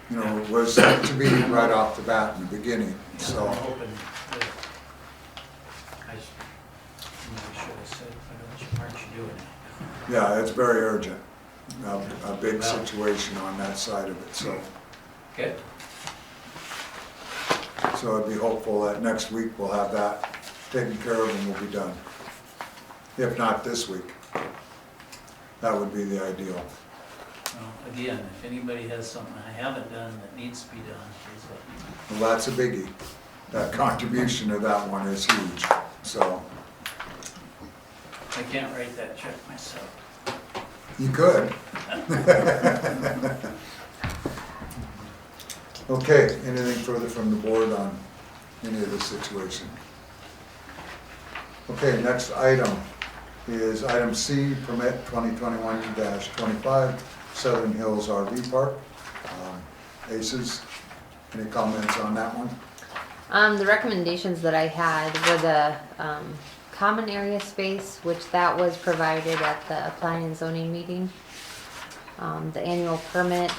you know, was to be right off the bat in the beginning, so. I'm hoping that, I'm not sure I said, why aren't you doing it? Yeah, it's very urgent, a big Well. situation on that side of it, so. Okay? So I'd be hopeful that next week we'll have that taken care of and we'll be done. If not this week. That would be the ideal. Well, again, if anybody has something I haven't done that needs to be done, please let me know. Well, that's a biggie. That contribution of that one is huge, so. I can't write that check myself. You could. Okay, anything further from the board on any of this situation? Okay, next item is item C, permit 2021-25, Southern Hills RV Park. ACES, any comments on that one? The recommendations that I had were the, common area space, which that was provided at the planning and zoning meeting. The annual permit,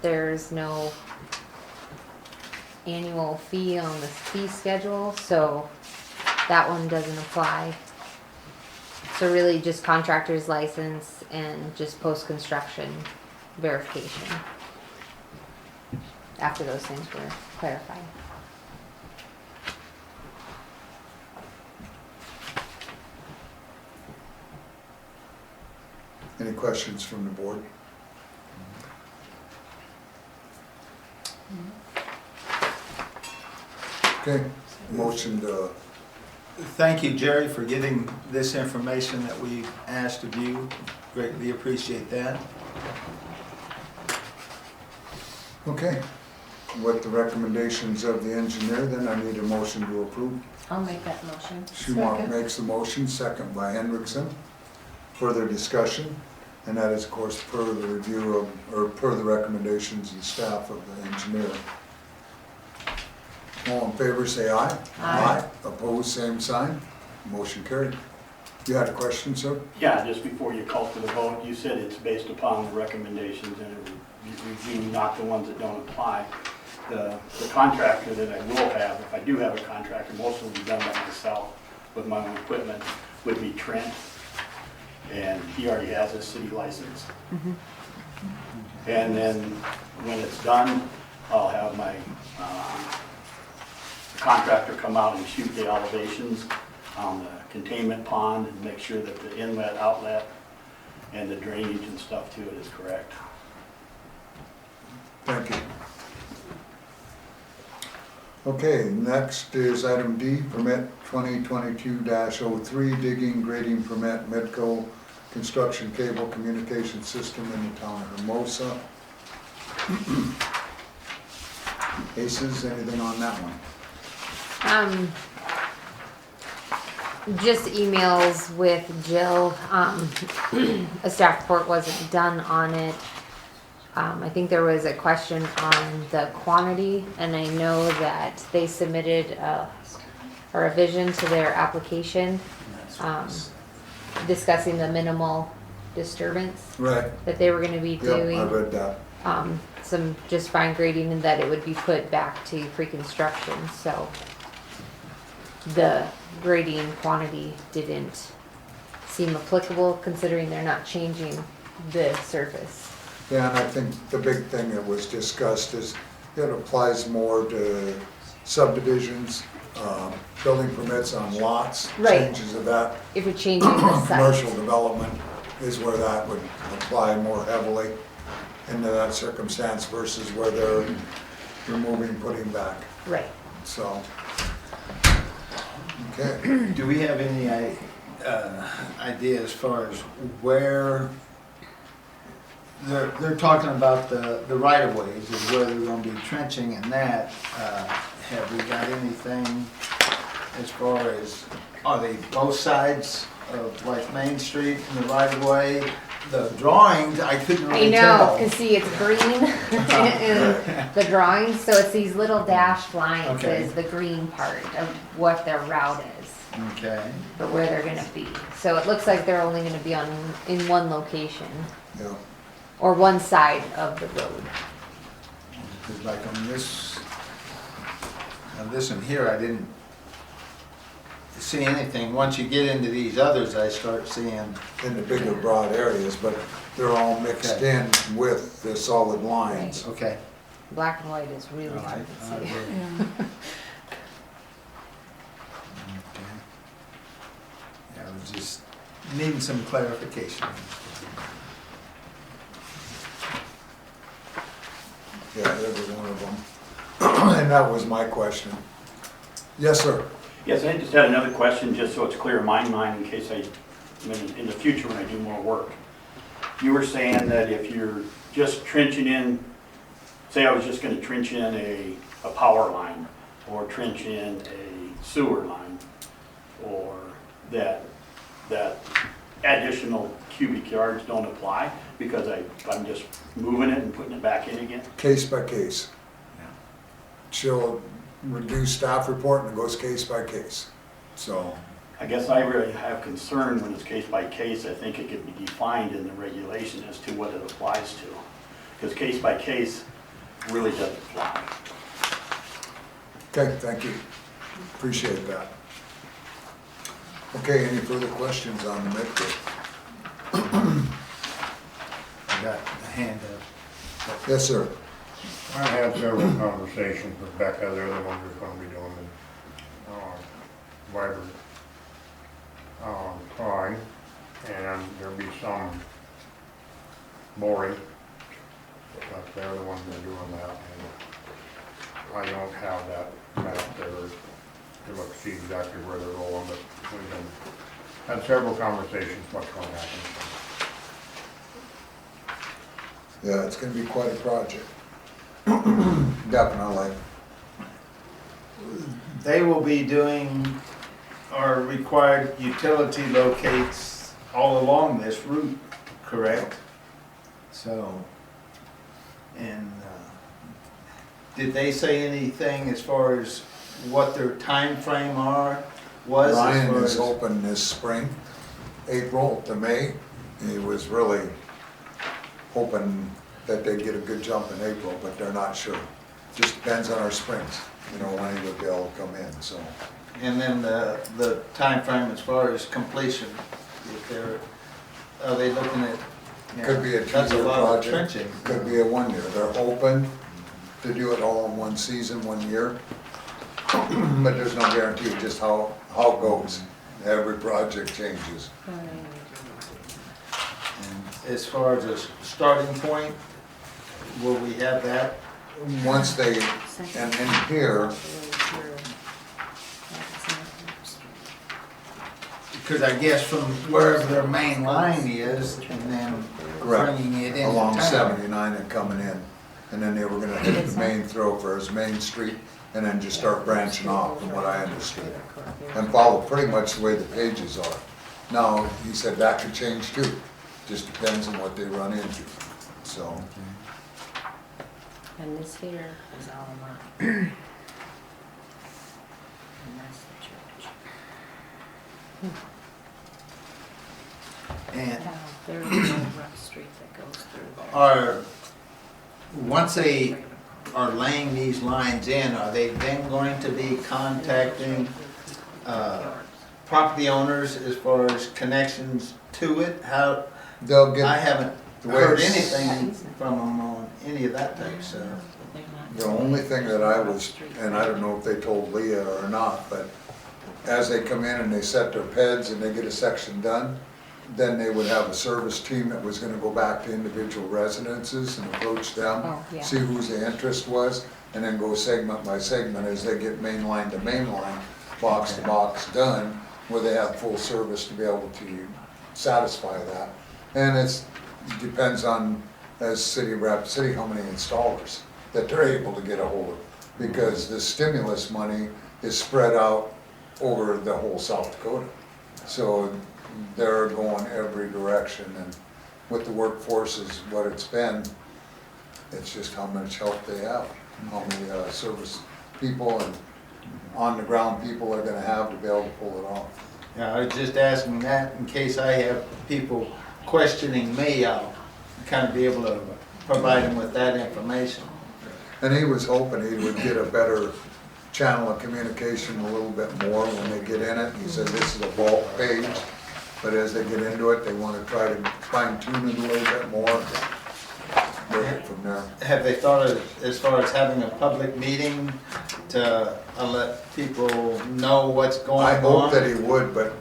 there's no annual fee on the fee schedule, so that one doesn't apply. So really just contractor's license and just post-construction verification. After those things were clarified. Any questions from the board? Okay, motion to, Thank you, Jerry, for getting this information that we asked of you. Greatly appreciate that. okay. With the recommendations of the engineer, then I need a motion to approve. I'll make that motion. Schumacher makes the motion, second by Hendrickson. Further discussion, and that is of course per the review of, or per the recommendations and staff of the engineer. All in favor, say aye. Aye. Opposed, same sign. Motion carried. You had a question, sir? Yeah, just before you call for the vote, you said it's based upon the recommendations and a review, not the ones that don't apply. The contractor that I will have, if I do have a contractor, most will be done by myself with my own equipment, would be Trent. And he already has a city license. And then when it's done, I'll have my contractor come out and shoot the elevations on the containment pond and make sure that the inlet, outlet, and the drainage and stuff to it is correct. Thank you. Okay, next is item D, permit 2022-03, digging, grading permit, Medco construction cable communication system in the town of Hermosa. ACES, anything on that one? Just emails with Jill. A staff report wasn't done on it. I think there was a question on the quantity, and I know that they submitted a revision to their application, discussing the minimal disturbance Right. that they were gonna be doing. Yep, I read that. Some just fine grading, and that it would be put back to pre-construction, so the grading quantity didn't seem applicable considering they're not changing the surface. Yeah, and I think the big thing that was discussed is it applies more to subdivisions, building permits on lots, Right. changes of that. If you're changing the site. Commercial development is where that would apply more heavily into that circumstance versus where they're removing, putting back, Right. so. Okay, Do we have any idea as far as where, they're talking about the right of ways, is where they're gonna be trenching and that. Have we got anything as far as, are they both sides of like Main Street and the right of way? The drawings, I couldn't I really know, tell. cause see, it's green in the drawings, so it's these little dashed lines Okay. is the green part of what their route is, Okay. or where they're gonna be. So it looks like they're only gonna be in one location, yeah. or one side of the road. Because like on this one here, I didn't see anything. Once you get into these others, I start seeing. In the bigger broad areas, but they're all mixed Okay. in with the solid lines. Okay. Black and white is really All hard right. to see. Yeah, I was just needing some clarification. Yeah, every one of them. And that was my question. Yes, sir. Yes, I just had another question, just so it's clear in my mind, in case in the future when I do more work. You were saying that if you're just trenching in, say I was just gonna trench in a power line, or trench in a sewer line, or that additional cubic yards don't apply, because I'm just moving it and putting it back in again? Case by case. She'll reduce staff report and it goes case by case. So, I guess I really have concern when it's case by case. I think it could be defined in the regulation as to what it applies to. Because case by case really doesn't apply. okay, thank you. Appreciate that. Okay, any further questions on the mid-bid? I got a hand up. Yes, sir. I had several conversations with Becca, they're the ones who's gonna be doing the, library, drawing, and there'll be some boring, but they're the ones that are doing that, and I don't have that map there to look, see exactly where they're going, but we've been, had several conversations, what's gonna happen. Yeah, it's gonna be quite a project. Definitely. They will be doing our required utility locates all along this route, correct? So, and did they say anything as far as what their time frame was? Ryan as far is as, open this spring, April to May. He was really hoping that they'd get a good jump in April, but they're not sure. Just depends on our springs, you know, when he would be able to come in, so. and then the time frame as far as completion, if they're, are they looking at? Yeah, Could be a that's a two-year lot of project, trenching. could be a 1 year. They're open to do it all in one season, 1 year. But there's no guarantee just how it goes. Every project changes. And as far as a starting point, will we have that? Once they, and in here, Because I guess from wherever their main line is, and then correct, bringing it into along town. 79 and coming in. And then they were gonna hit the main thoroughfares, Main Street, and then just start branching off, from what I understood. And follow pretty much the way the pages are. Now, he said that could change too, just depends on what they run into, so. And this here is all mine. And that's the church. And Now, there's no rough street that goes through there. once they are laying these lines in, are they then going to be contacting property owners as far as connections to it? How, They'll get. I haven't the way heard it's- anything from them on any of that type of stuff. The only thing that I was, and I don't know if they told Leah or not, but as they come in and they set their peds and they get a section done, then they would have a service team that was gonna go back to individual residences and approach them, Oh, yeah. see whose the interest was, and then go segment by segment as they get main line to main line, box to box done, where they have full service to be able to satisfy that. And it's, depends on, as city rep, city, how many installers that they're able to get a hold of. Because the stimulus money is spread out over the whole South Dakota. So they're going every direction, and with the workforce is what it's been, it's just how much help they have, how many service people and on-the-ground people are gonna have to be able to pull it off. Yeah, I was just asking that in case I have people questioning me, I'll kind of be able to provide them with that information. And he was hoping he would get a better channel of communication a little bit more when they get in it. He said this is a bulk page, but as they get into it, they want to try to fine tune it a little bit more. Work it from there. Have they thought of, as far as having a public meeting to let people know what's going on? I hope that he would, but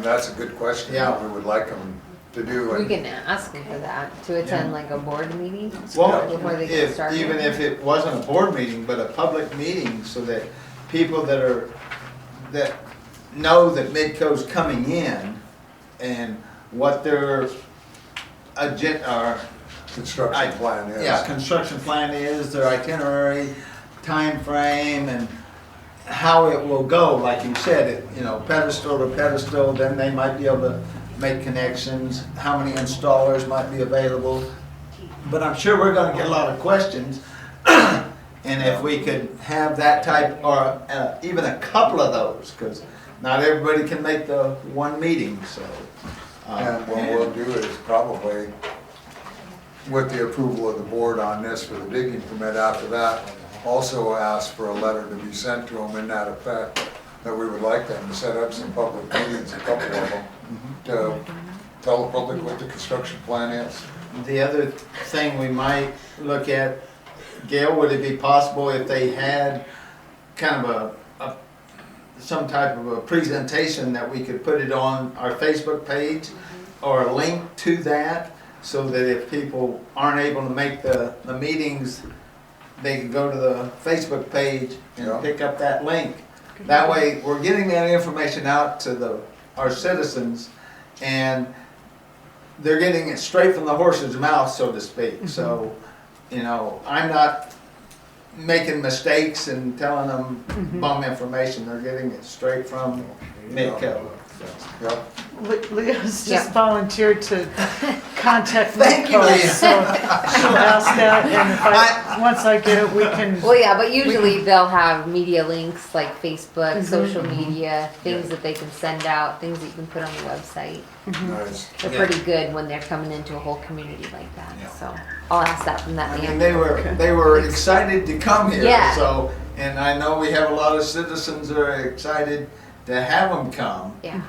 that's a good question. Yeah. We would like him to do. We And can ask them for that, to attend like a board meeting Well, before they get started. even if it wasn't a board meeting, but a public meeting, so that people that know that Midco's coming in and what their agenda, construction plan is. yeah, construction plan is, their itinerary, time frame, and how it will go. Like you said, pedestal to pedestal, then they might be able to make connections, how many installers might be available. But I'm sure we're gonna get a lot of questions. And if we could have that type, or even a couple of those, because not everybody can make the one meeting, so. And what we'll do is probably, with the approval of the board on this for the digging permit after that, also ask for a letter to be sent to them in that effect, that we would like them to set up some public meetings, a couple of them, to tell the public what the construction plan is. The other thing we might look at, Gail, would it be possible if they had kind of some type of a presentation that we could put it on our Facebook page or a link to that, so that if people aren't able to make the meetings, they can go to the Facebook page and Yeah. pick up that link. That way, we're getting that information out to our citizens, and they're getting it straight from the horse's mouth, so to speak. So, I'm not making mistakes and telling them bum information. They're getting it straight from Midco. Yep. Leah's Yeah. just volunteered to contact Thank you, Midco, Leah. so she'll ask that, and if once I get it, we can. Well, yeah, but usually they'll have media links like Facebook, social media, things that they can send out, things that you can put on the website. Nice. They're Yeah. pretty good when they're coming into a whole community like that, Yeah. so I'll ask that from that I man. mean, they were excited to come here, Yeah. so, and I know we have a lot of citizens that are excited to have them come. Yeah.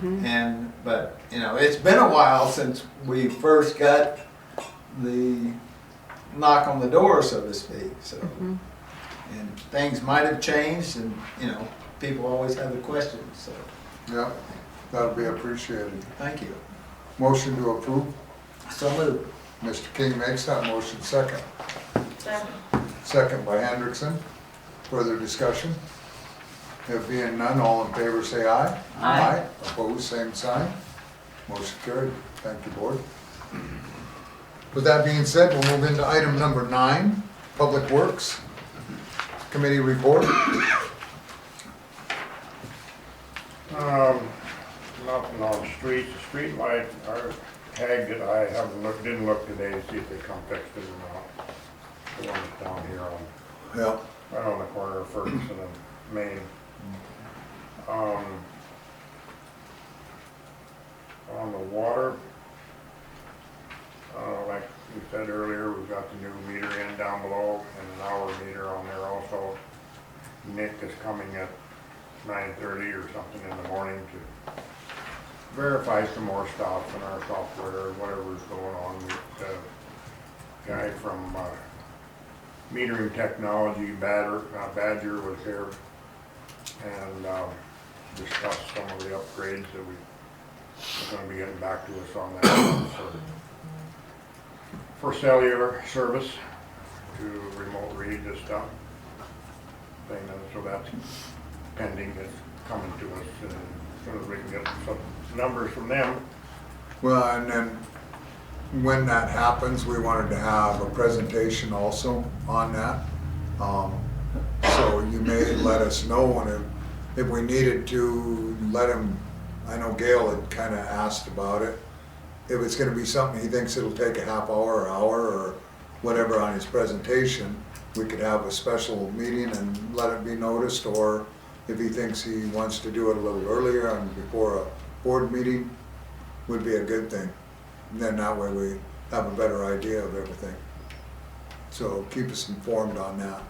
But it's been a while since we first got the knock on the door, so to speak, so. And things might have changed, and, people always have the questions, so, Yep, that'll be appreciated. thank you. Motion to approve. So moved. Mr. King makes that motion, second. Second by Hendrickson. Further discussion? There being none, all in favor say aye. Aye. Opposed, same sign. Motion carried. Thank you, board. With that being said, we'll move into item number 9, Public Works Committee report. Nothing on streets, the street light, our tag that I didn't look today to see if they come fixed it or not. The one that's down here Yep. right on the corner of Ferguson and Main. On the water, like we said earlier, we've got the new meter in down below and an hour meter on there also. Nick is coming at 9:30 or something in the morning to verify some more stuff in our software, whatever's going on. The guy from metering technology, Badger was here and discussed some of the upgrades that we're going to be getting back to us on that for cellular service to remote read this stuff. So that's pending. It's coming to us, and as soon as we can get some numbers from them. Well, and then when that happens, we wanted to have a presentation also on that. So you may let us know, and if we needed to let him, I know Gail had kind of asked about it. If it's gonna be something he thinks it'll take a half hour, or whatever on his presentation, we could have a special meeting and let it be noticed, or if he thinks he wants to do it a little earlier and before a board meeting, would be a good thing. And then that way we have a better idea of everything. So keep us informed on that.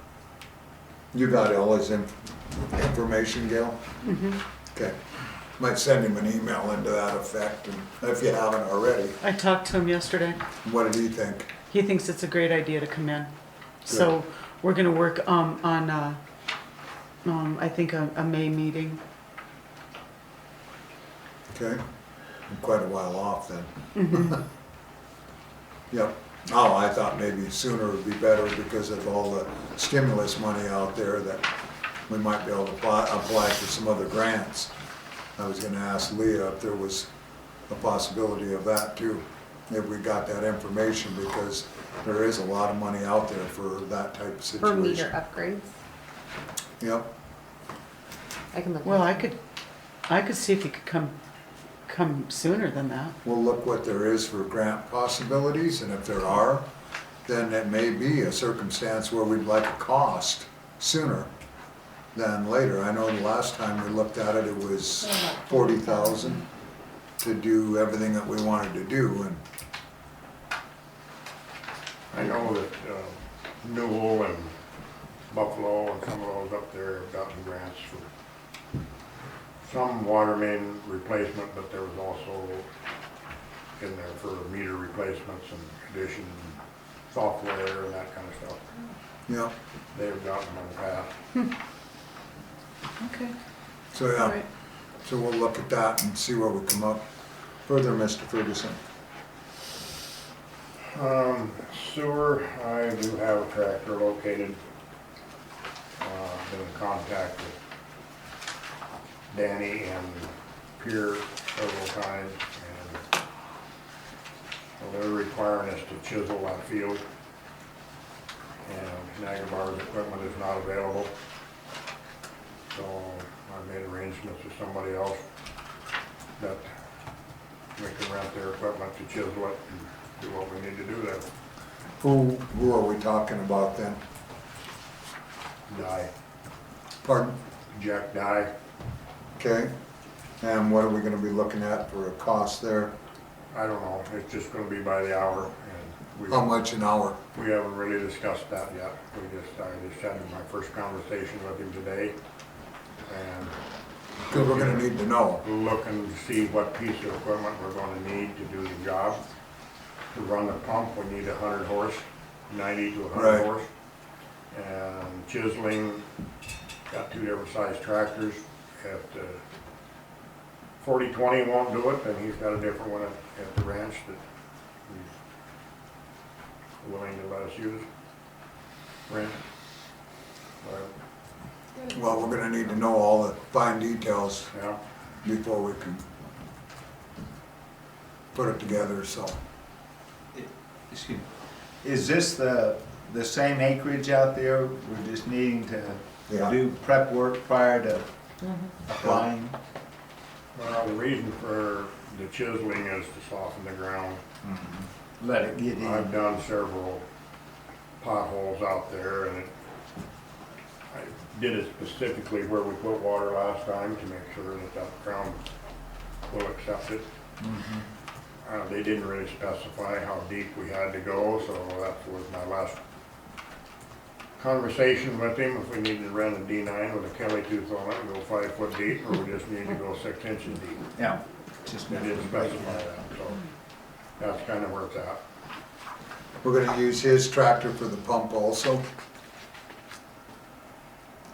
You got all his information, Gail? Mhm. Okay. Might send him an email into that effect, and if you haven't already. I talked to him yesterday. What did he think? He thinks it's a great idea to come in. So we're gonna work on, I think a May meeting. Okay. Quite a while off then. Mhm. Yep. Oh, I thought maybe sooner would be better because of all the stimulus money out there that we might be able to apply for some other grants. I was gonna ask Leah if there was a possibility of that too, if we got that information, because there is a lot of money out there for that type of For meter situation. upgrades, Yep. I can look. Well, I could see if he could come sooner than that. We'll look what there is for grant possibilities, and if there are, then it may be a circumstance where we'd like a cost sooner than later. I know the last time we looked at it, it was 40,000 to do everything that we wanted to do, and I know that Newell and Buffalo and some of those up there have gotten grants for some water main replacement, but there was also in there for meter replacements and addition, software and that kind of stuff. yeah, They've gotten them in the past. Okay. so All yeah. right. So we'll look at that and see where we come up. Further, Mr. Ferguson. Sewer, I do have a tractor located. Been in contact with Danny and Pierre several times, and well, they're requiring us to chisel that field. And Nagabar's equipment is not available. So I made arrangements with somebody else that we can rent their equipment to chisel it and do what we need to do there. Who are we talking about then? Dye, Pardon? Jack Dye. Okay. And what are we gonna be looking at for a cost there? I don't know, it's just gonna be by the hour, and How much an hour? we haven't really discussed that yet. I just had my first conversation with him today, and Because we're gonna need to know. looking to see what piece of equipment we're gonna need to do the job. To run the pump, we need 100 horse, 90 to 100 Right. horse. And chiseling, got two different size tractors. If the 40-20 won't do it, then he's got a different one at the ranch that he's willing to let us use. Rent. Well, we're gonna need to know all the fine details Yeah, before we can put it together, so. Excuse me. Is this the same acreage out there? We're just needing to Yeah. do prep work prior to applying? well, the reason for the chiseling is to soften the ground. Let it get I've in. done several potholes out there, and I did it specifically where we put water last time to make sure that ground will accept it. They didn't really specify how deep we had to go, so that was my last conversation with him. If we needed to run a D9 with a Kelly tooth on it and go 5 foot deep, or we just need to go 6 inches deep. Yeah. Just They didn't specify that, so that's kind of where it's at. We're gonna use his tractor for the pump also?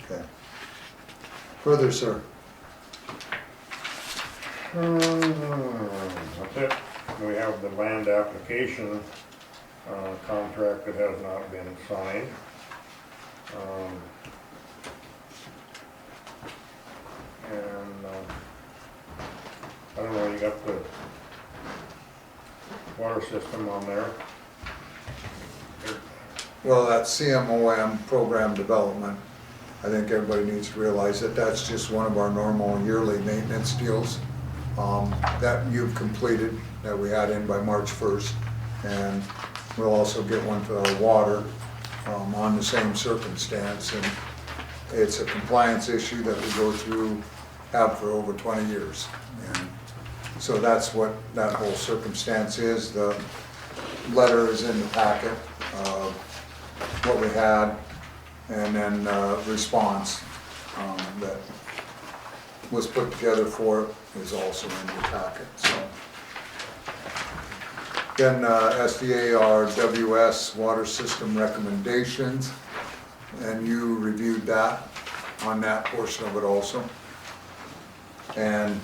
Okay. Further, sir? That's it. We have the land application contract that has not been signed. And lining up the water system on there. Well, that CMOM, program development, I think everybody needs to realize that that's just one of our normal yearly maintenance deals that you've completed, that we had in by March 1st. And we'll also get one for our water on the same circumstance. And it's a compliance issue that we go through, have for over 20 years. And so that's what that whole circumstance is. The letter is in the packet of what we had, and then response that was put together for it is also in the packet. So then SDARWS water system recommendations, and you reviewed that on that portion of it also. And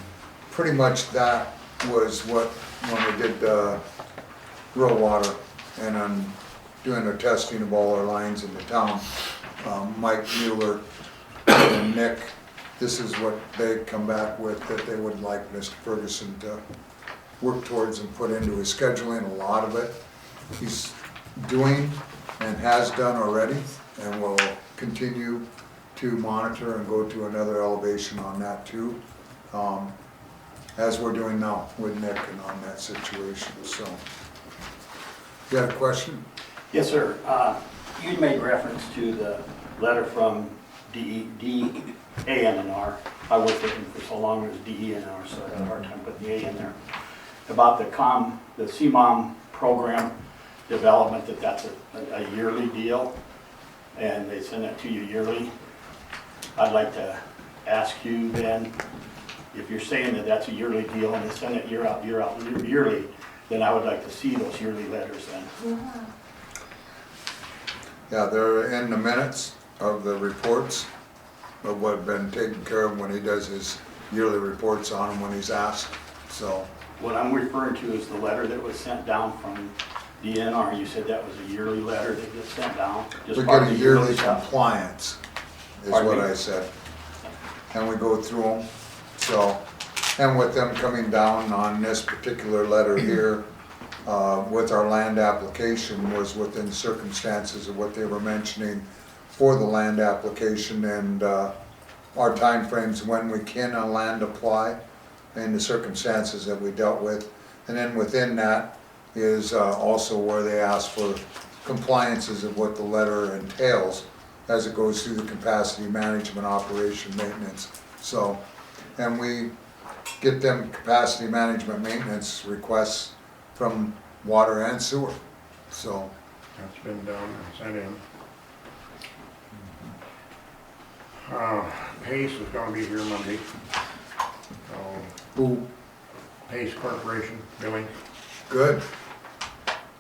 pretty much that was what, when we did rural water and on doing the testing of all our lines in the town, Mike Mueller and Nick, this is what they come back with, that they would like Mr. Ferguson to work towards and put into his scheduling. A lot of it he's doing and has done already, and will continue to monitor and go to another elevation on that too, as we're doing now with Nick and on that situation. So, you got a question? Yes, sir. You made reference to the letter from DANR. I worked with him for so long, it was DENR, so I had a hard time putting the A in there. About the CMOM program development, that's a yearly deal, and they send it to you yearly. I'd like to ask you then, if you're saying that that's a yearly deal and they send it yearly, then I would like to see those yearly letters then. Yeah, they're in the minutes of the reports of what have been taken care of when he does his yearly reports on them when he's asked, so. What I'm referring to is the letter that was sent down from DNR. You said that was a yearly letter that gets sent down? We get a yearly stuff? compliance, is Pardon what me? I said. And we go through them, so, and with them coming down on this particular letter here, with our land application was within circumstances of what they were mentioning for the land application and our timeframes when we can on land apply and the circumstances that we dealt with. And then within that is also where they ask for compliances of what the letter entails as it goes through the capacity management, operation, maintenance. So, and we get them capacity management maintenance requests from water and sewer, so. That's been done and sent in. Pace is gonna be here Monday. Who? Pace Corporation, billing. Good,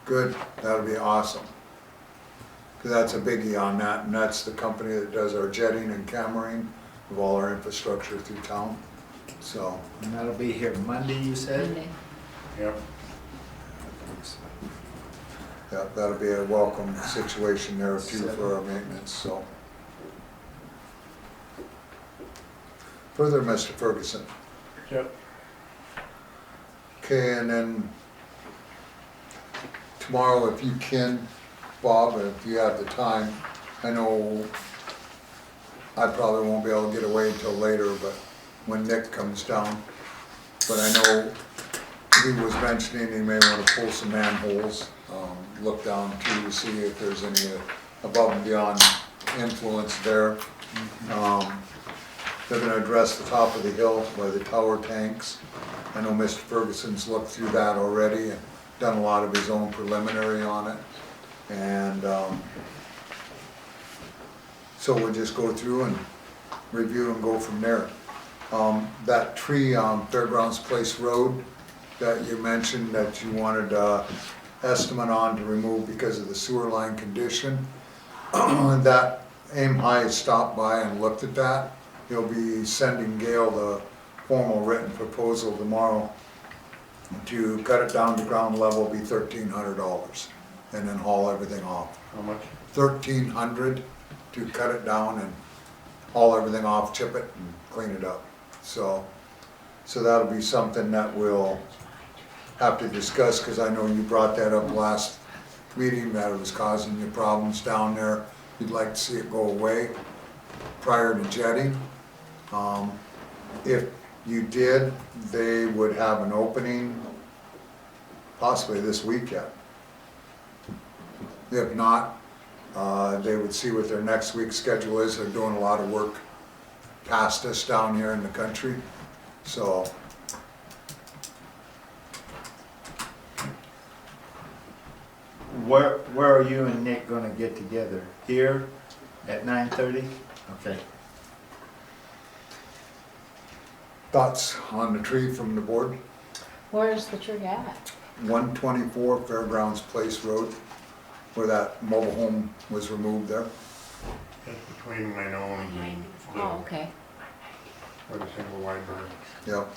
good, that'll be awesome. Cause that's a biggie on that, and that's the company that does our jetting and cameraing of all our infrastructure through town, so. And that'll be here Monday, you said? Monday. Yep. Yeah, that'll be a welcome situation there too for our maintenance, so. Further, Mr. Ferguson. Yep. Okay, and then tomorrow, if you can, Bob, if you have the time, I know I probably won't be able to get away until later, but when Nick comes down, but I know he was mentioning he may want to pull some manholes, look down too to see if there's any above and beyond influence there. They're gonna address the top of the hill by the tower tanks. I know Mr. Ferguson's looked through that already and done a lot of his own preliminary on it. And so we'll just go through and review and go from there. That tree on Fairgrounds Place Road that you mentioned that you wanted estimate on to remove because of the sewer line condition, that Aim High stopped by and looked at that. He'll be sending Gail the formal written proposal tomorrow to cut it down to ground level, be $1,300, and then haul everything off. How much? $1,300 to cut it down and haul everything off, chip it and clean it up. So, So that'll be something that we'll have to discuss, because I know you brought that up last meeting, that it was causing you problems down there. You'd like to see it go away prior to jetting. If you did, they would have an opening possibly this weekend. If not, they would see what their next week's schedule is. They're doing a lot of work past us down here in the country, so. Where are you and Nick gonna get together? Here at 9:30? Okay. Thoughts on the tree from the board? Where's the tree at? 124 Fairgrounds Place Road, where that mobile home was removed there. It's between my nose and Oh, okay. where the single wide berm. Yep.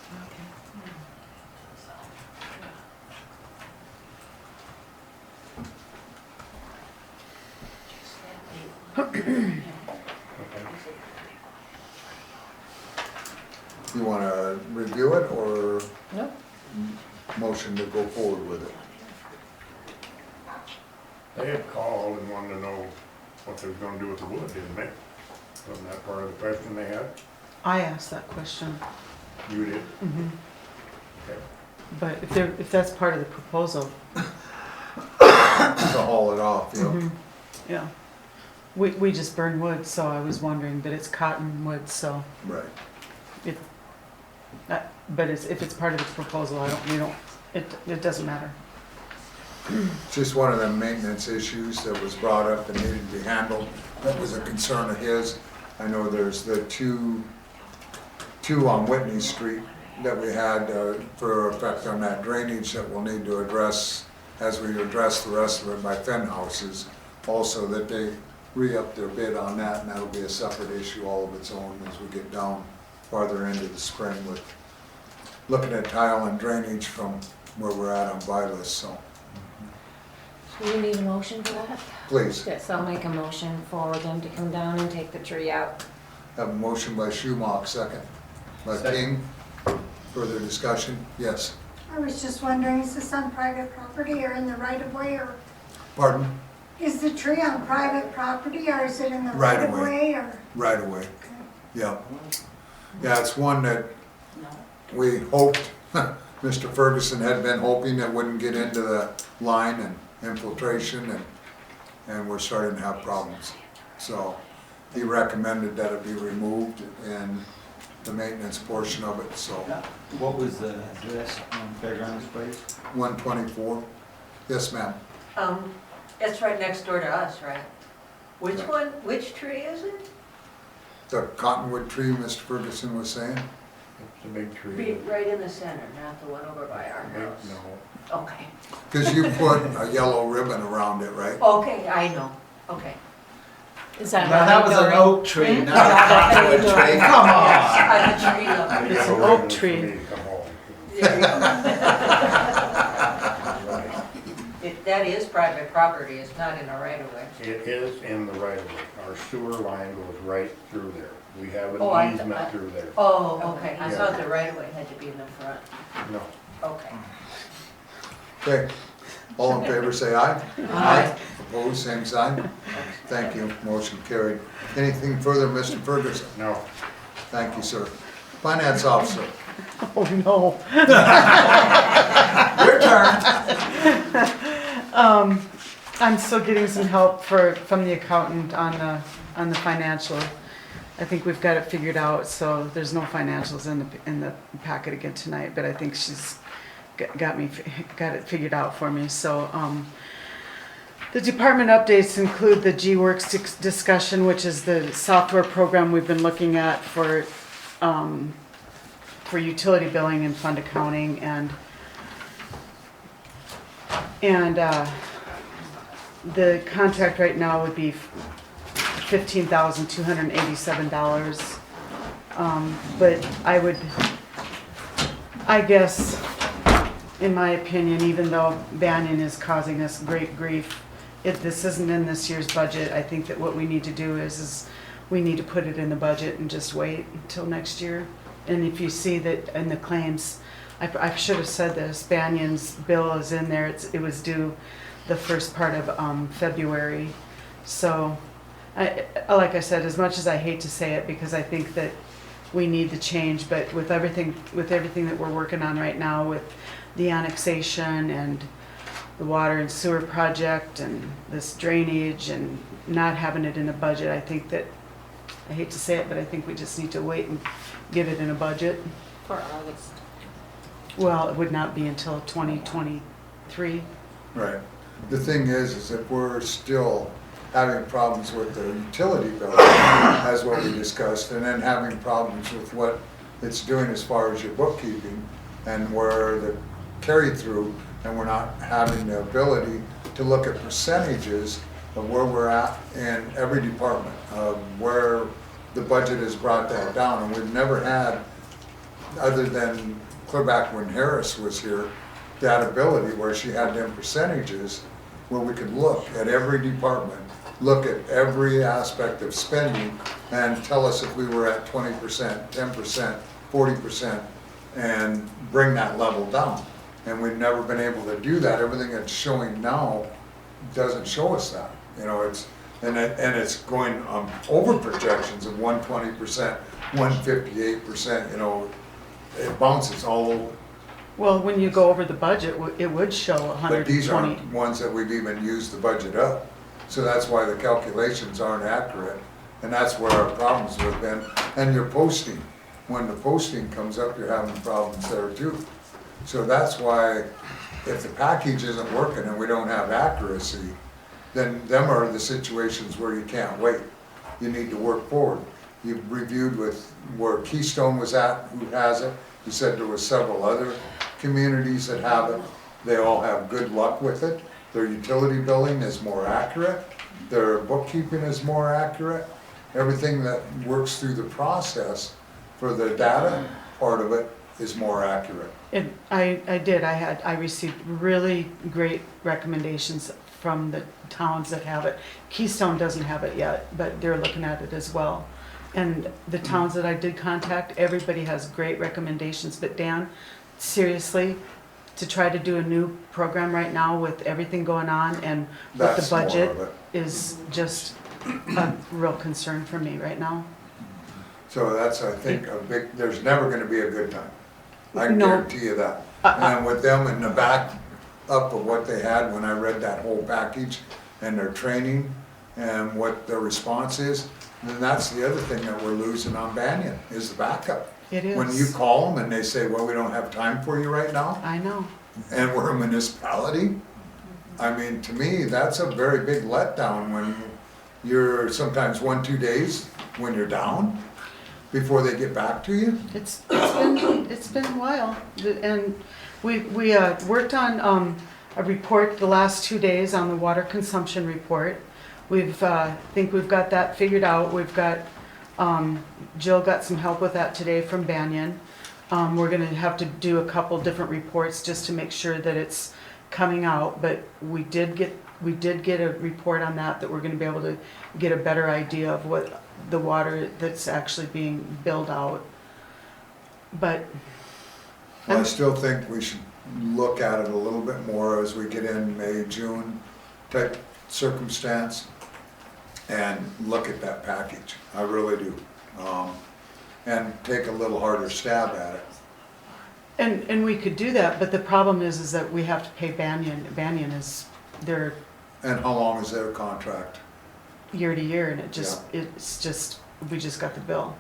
You want to review it or Nope. motion to go forward with it? They had called and wanted to know what they was gonna do with the wood, didn't they? Wasn't that part of the question they had? I asked that question. You did? Mhm. Okay. But if that's part of the proposal, To haul it off, yep. mhm, yeah. We just burn wood, so I was wondering, but it's cottonwood, so Right. it, but if it's part of the proposal, it doesn't matter. It's just one of them maintenance issues that was brought up and needed to be handled. That was a concern of his. I know there's the two on Whitney Street that we had for effect on that drainage that we'll need to address as we address the rest of it by Fenn houses. Also that they re-up their bid on that, and that'll be a separate issue all of its own as we get down farther into the spring with looking at tile and drainage from where we're at on Vilas, so Do you need a motion for that? please. Yes, I'll make a motion for them to come down and take the tree out. Have a motion by Schumach, second by King. Further discussion? Yes. I was just wondering, is this on private property or in the right of way, or Pardon? is the tree on private property or is it in the Right right of of way. way, or? Right away. Yeah. Yeah, it's one that we hoped, Mr. Ferguson had been hoping it wouldn't get into the line and infiltration, and we're starting to have problems. So he recommended that it be removed in the maintenance portion of it, so. What was the address on Fairgrounds Place? 124. Yes, ma'am. It's right next door to us, right? Which one, which tree is it? The cottonwood tree Mr. Ferguson was saying? It's a big tree. Right in the center, not the one over by our Big, house. no. Okay, Because you put a yellow ribbon around it, right? okay, I know, okay. Is that Now, that was an oak tree, not a cottonwood tree. Come on. It's an Yellow oak ribbon for tree. me to come home. There you go. Right. That is private property, it's not in a right of way. It is in the right of way. Our sewer line goes right through there. We have Oh, I- an easement through there. Oh, okay, I Yeah. thought the right of way had to be in the front. No. Okay. Okay. All in favor, say aye. Aye. Opposed, same sign. Thank you. Motion carried. Anything further, Mr. Ferguson? No. Thank you, sir. Finance officer. Oh, no. Your turn. I'm still getting some help from the accountant on the financial. I think we've got it figured out, so there's no financials in the packet again tonight, but I think she's got it figured out for me. So the department updates include the G-Works discussion, which is the software program we've been looking at for utility billing and fund accounting, and the contract right now would be $15,287. But I guess, in my opinion, even though Banyan is causing us great grief, if this isn't in this year's budget, I think that what we need to do is we need to put it in the budget and just wait until next year. And if you see that in the claims, I should have said this, Banyan's bill is in there, it was due the first part of February. So, like I said, as much as I hate to say it, because I think that we need the change, but with everything that we're working on right now with the annexation and the water and sewer project and this drainage and not having it in a budget, I think that, I hate to say it, but I think we just need to wait and get it in a budget. For August. Well, it would not be until 2023. Right. The thing is that we're still having problems with the utility bill, as what we discussed, and then having problems with what it's doing as far as your bookkeeping and where the carry through, and we're not having the ability to look at percentages of where we're at in every department, where the budget has brought that down. And we've never had, other than clear back when Harris was here, that ability where she had them percentages where we could look at every department, look at every aspect of spending and tell us if we were at 20%, 10%, 40%, and bring that level down. And we've never been able to do that. Everything that's showing now doesn't show us that. You know, it's going over projections of 120%, 158%, you know, it bounces all over. Well, when you go over the budget, it would show 120. But these aren't ones that we've even used the budget up. So that's why the calculations aren't accurate. And that's where our problems have been. And your posting, when the posting comes up, you're having problems there too. So that's why if the package isn't working and we don't have accuracy, then them are the situations where you can't wait. You need to work forward. You've reviewed with where Keystone was at, who has it. You said there was several other communities that have it. They all have good luck with it. Their utility billing is more accurate. Their bookkeeping is more accurate. Everything that works through the process for the data part of it is more accurate. I received really great recommendations from the towns that have it. Keystone doesn't have it yet, but they're looking at it as well. And the towns that I did contact, everybody has great recommendations. But Dan, seriously, to try to do a new program right now with everything going on and with the budget is just a real concern for me right now. So that's, I think, a big, there's never gonna be a good time. I can No. guarantee you that. And with them in the back up of what they had when I read that whole package and their training and what their response is, then that's the other thing that we're losing on Banyan, is the backup. It is. When you call them and they say, well, we don't have time for you right now, I know. and we're a municipality, I mean, to me, that's a very big letdown when you're sometimes 1-2 days when you're down before they get back to you. It's been a while, and we worked on a report the last 2 days on the water consumption report. Think we've got that figured out. We've got Jill got some help with that today from Banyan. We're gonna have to do a couple different reports just to make sure that it's coming out, but we did get a report on that we're gonna be able to get a better idea of what the water that's actually being billed out. But I still think we should look at it a little bit more as we get in May, June type circumstance and look at that package. I really do. And take a little harder stab at it. And we could do that, but the problem is that we have to pay Banyan. Banyan is their And how long is their contract? year to year, and it's just we just got the bill.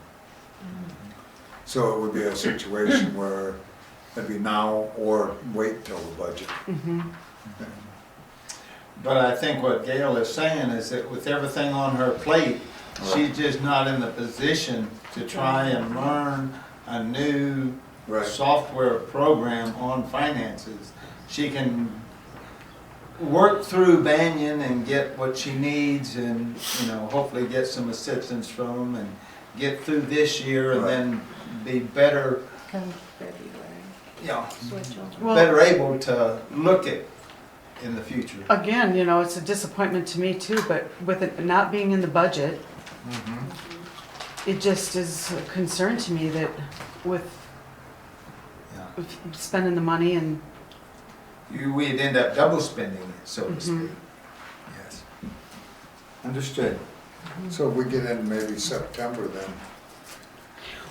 So it would be a situation where it'd be now or wait till the budget. Mm-hmm. But I think what Gail is saying is that with everything on her plate, she's just not in the position to try and learn a new software program on finances. She can work through Banyan and get what she needs and, you know, hopefully get some assistance from them and get through this year and then be better, Come February. you know, Switch over. Well, better able to look at in the future. again, you know, it's a disappointment to me too, but with it not being in the budget, it just is a concern to me that with spending the money and, We'd end up double spending it, so to speak. Yes. Understood. So if we get in maybe September, then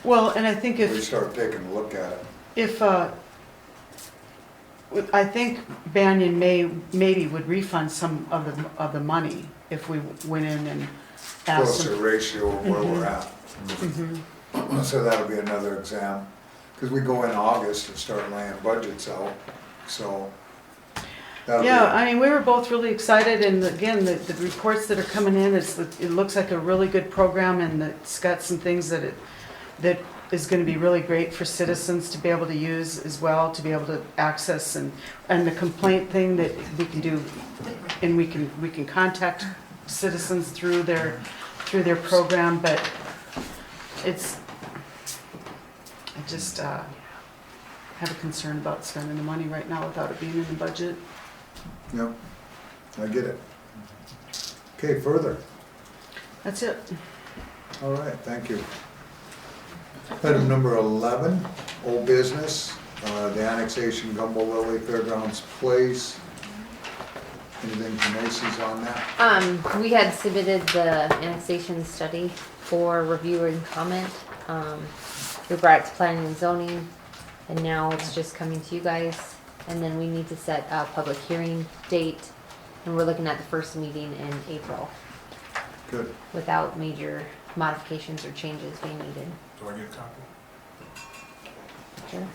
well, and I think we if, start taking a look at it. I think Banyan maybe would refund some of the money if we went in and asked Closer them. ratio of where we're at. Mhm. So that'll be another exam, because we go in August and start laying budgets out, so. that'll be- Yeah, I mean, we were both really excited, and again, the reports that are coming in, it looks like a really good program, and it's got some things that is gonna be really great for citizens to be able to use as well, to be able to access, and the complaint thing that we can do, and we can contact citizens through their program, but it's, I just have a concern about spending the money right now without it being in the budget. Yep, I get it. Okay, further. That's it. All right, thank you. Item number 11, old business, the annexation Gumbo Lily Fairgrounds Place. Anything from Macy's on that? We had submitted the annexation study for review and comment. We brought it to planning and zoning, and now it's just coming to you guys. And then we need to set a public hearing date, and we're looking at the first meeting in April Good. without major modifications or changes being needed. Do I get a copy? Sure.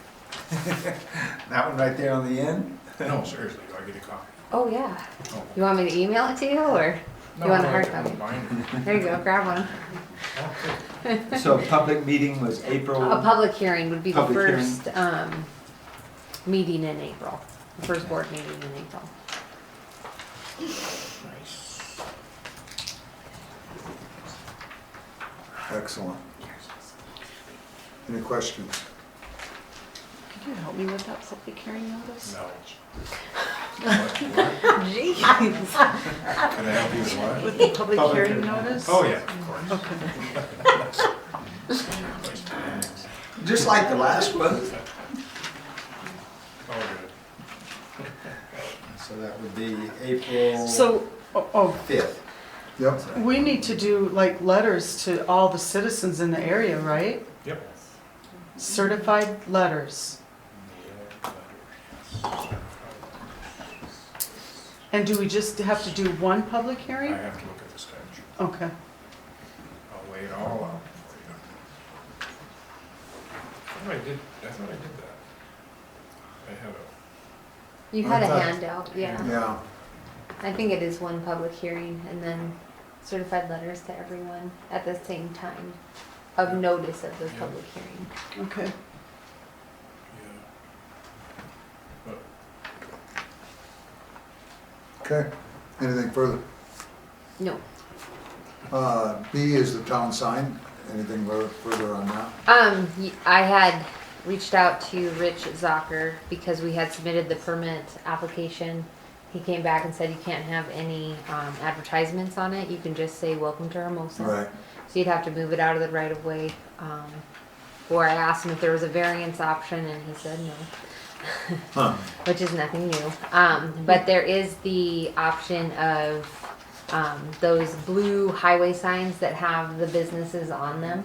That one right there on the end? No, seriously, do I get a copy? Oh, yeah. Oh. You want me to email it to you, or you want a hard copy? Mine. There you go, grab one. So public meeting was April? A public hearing would be the Public hearing. first meeting in April, the first board meeting in April. Nice. Excellent. Any questions? Could you help me with that public hearing notice? No. Jeez. Can I help you with what? With the public Public hearing hearing. notice? Oh, yeah, of course. Okay. Just like the last one. Oh, good. So that would be April So, 5th. Yep, we need to do like letters to all the citizens in the area, right? Yep. Certified letters. And do we just have to do one public I hearing? have to look at the statute. Okay. I'll lay it all out for you. I thought I did that. I had a, You had I a thought- handout, yeah. yeah, I think it is one public hearing and then certified letters to everyone at the same time of notice of the Yeah. public hearing. Okay. yeah. okay. Anything further? No. B is the town sign. Anything further on that? I had reached out to Rich Zocker because we had submitted the permit application. He came back and said you can't have any advertisements on it. You can just say welcome to Hermosa. Right, So you'd have to move it out of the right of way. Or I asked him if there was a variance option and he said no. huh, Which is nothing new. But there is the option of those blue highway signs that have the businesses on them.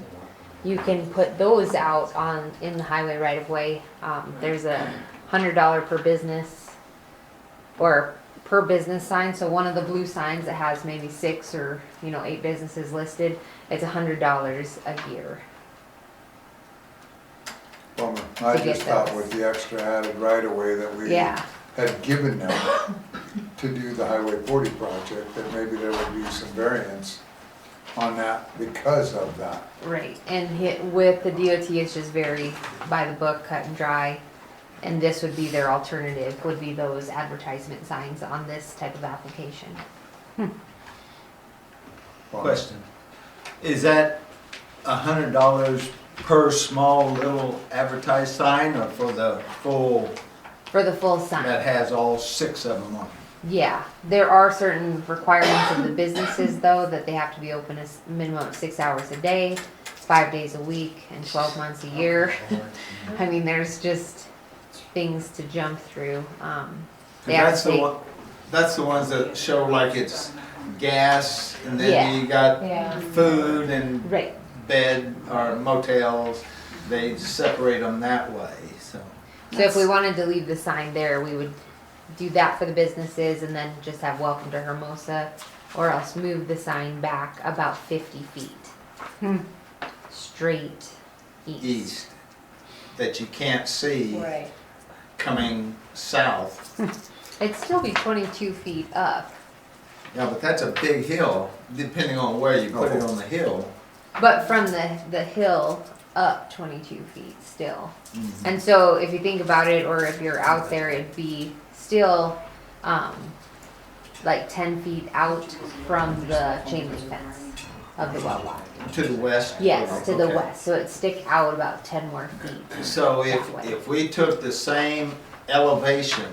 You can put those out in the highway right of way. There's a $100 per business or per business sign. So one of the blue signs that has maybe 6 or 8 businesses listed, it's $100 a year. bummer. I To get just thought those. with the extra added right away that we Yeah. had given them to do the Highway 40 project, that maybe there would be some variance on that because of that. Right, and with the DOT, it's just very by the book, cut and dry. And this would be their alternative, would be those advertisement signs on this type of application. Bummer. Question. Is that $100 per small little advertised sign or for the full, For the full sign. that has all 6 of them on it? Yeah, there are certain requirements of the businesses though, that they have to be open a minimum of 6 hours a day. 5 days a week and 12 months a year. I mean, there's just things to jump through. They have That's to the take- one, that's the ones that show like it's gas, and Yeah. then you got Yeah. food and Right. bed or motels. They separate them that way, so. So if we wanted to leave the sign there, we would do that for the businesses and then just have welcome to Hermosa, or else move the sign back about 50 feet. Straight East, that you can't see Right. coming south. It'd still be 22 feet up, Yeah, but that's a big hill, depending on where you put it on the hill. but from the hill up 22 feet still. And so if you think about it, or if you're out there, it'd be still like 10 feet out from the chain link fence of the well lot. To the west? Yes, to the Okay. west, so it'd stick out about 10 more feet. So that way. if we took the same elevation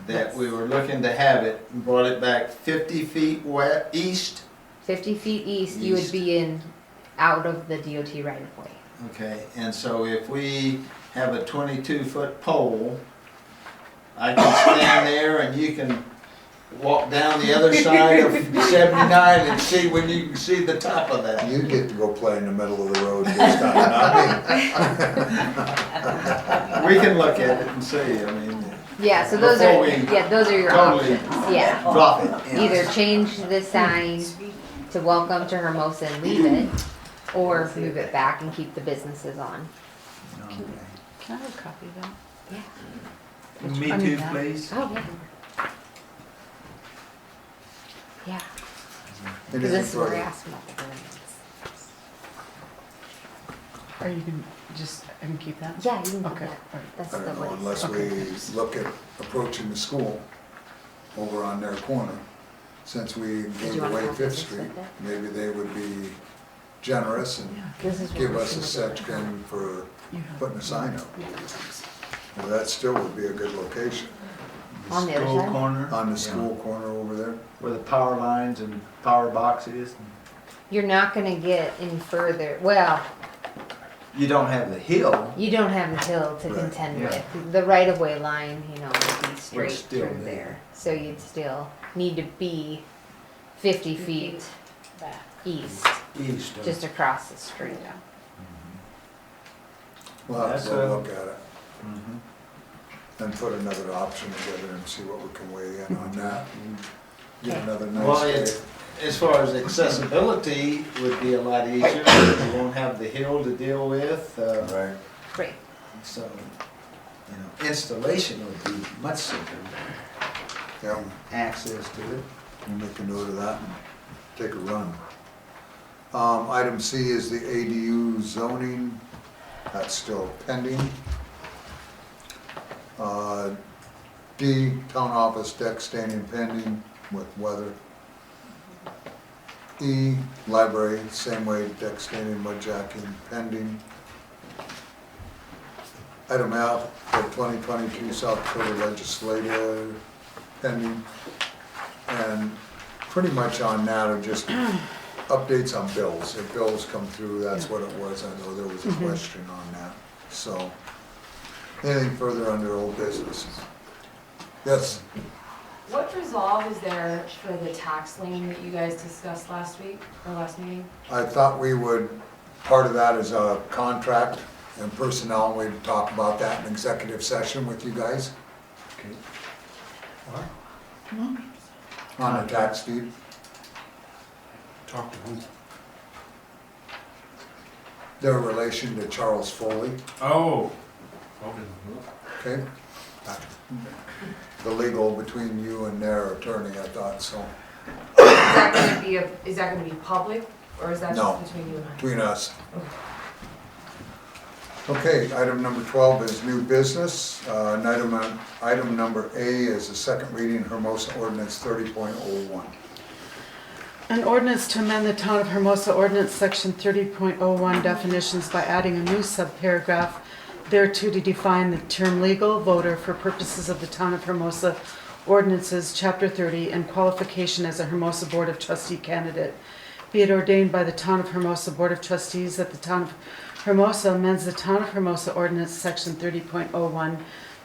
that we were looking to have it, and brought it back 50 feet east, 50 feet east, you would East. be out of the DOT right of way. okay, and so if we have a 22-foot pole, I can stand there and you can walk down the other side of 79 and see when you can see the top of that. You get to go play in the middle of the road this time, not me. We can look at it and see, I mean, Yeah, so those Before are, we those are your totally options, yeah. drop it. Either change the sign to welcome to Hermosa and leave it, or move it back and keep the businesses on. Okay. Can I have a copy of that? Yeah. Me I mean too, that. please. Oh, yeah. Yeah, because Anything this is where I further? asked about the variance. Or you can just, I can keep that? Yeah, you can keep Okay, that. all right. That's I the don't know, one. unless we look at approaching the school over on their corner. Since we gave you wanna away copy Fifth this Street, with it? maybe they would be generous and This is give what us a we're section for You have- putting a sign up. Well, that still would be a good location, On the other School side? corner. on the Yeah. school corner over there. Where the power lines and power box is. You're not gonna get any further, well, You don't have the hill. you don't have the hill to Right, contend yeah. with. The right of way line, you know, would be straight still through there. there. So you'd still need to be 50 feet east, East. just across the street. We'll have That's to go a- look at it and put another option together and see what we can weigh in on that. and Get Okay. another Well, nice it's, day. as far as accessibility would be a lot easier. You won't have the hill to deal with, Right. Great. so, installation would be much simpler. Yeah, Access to it. we'll make a note of that and take a run. Item C is the ADU zoning. That's still pending. D, town office deck standing pending with weather. E, library, same way, deck standing, mud jacking pending. Item F, the 2022 South Dakota legislative pending. And pretty much on that are just updates on bills. If bills come through, that's what it was. I know there was a question on that. So, anything further under old business? Yes, What resolve is there for the tax lien that you guys discussed last week, or last meeting? I thought we would, part of that is a contract and personnel, and we'd talk about that in executive session with you guys. On the tax deed. Talk to who? Their relation to Charles Foley, Oh, okay. okay? The legal between you and their attorney, I thought, so, Is that gonna be public, or is that No. just between you and I? between us. Okay, item number 12 is new business. And item number A is the second reading Hermosa Ordinance 30.01. An ordinance to amend the Town of Hermosa Ordinance Section 30.01 definitions by adding a new subparagraph thereto to define the term legal voter for purposes of the Town of Hermosa Ordinances, Chapter 30, and qualification as a Hermosa Board of Trustee candidate. Be it ordained by the Town of Hermosa Board of Trustees that the Town of Hermosa amends the Town of Hermosa Ordinance Section 30.01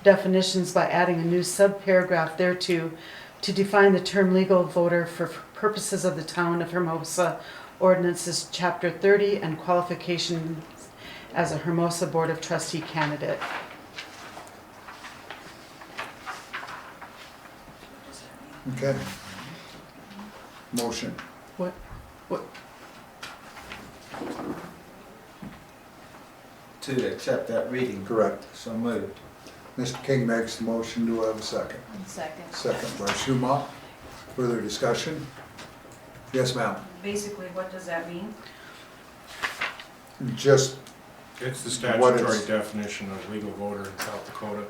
definitions by adding a new subparagraph thereto to define the term legal voter for purposes of the Town of Hermosa Ordinances Chapter 30 and qualifications as a Hermosa Board of Trustee candidate. Okay. Motion. What? To accept that reading. Correct. So moved. Mr. King makes the motion. Do I have a second? Second. Second by Schumach. Further discussion? Yes, ma'am. Basically, what does that mean? Just It's the What is- statutory definition of legal voter in South Dakota.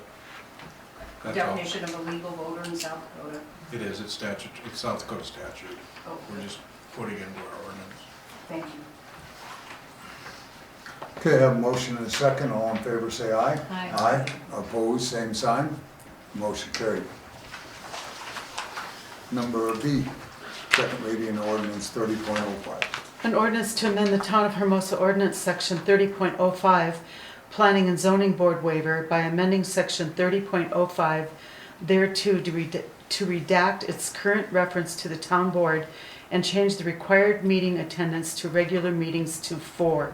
That's all. Definition of a legal voter in South Dakota. It is, it's statute, it's South Dakota statute. Oh, We're just putting it into our ordinance. thank you. Okay, I have a motion and a second. All in favor, say aye. Aye. Aye. Opposed, same sign. Motion carried. Number B, second reading ordinance 30.05. An ordinance to amend the Town of Hermosa Ordinance Section 30.05, Planning and Zoning Board waiver by amending Section 30.05 thereto to redact its current reference to the town board and change the required meeting attendance to regular meetings to 4.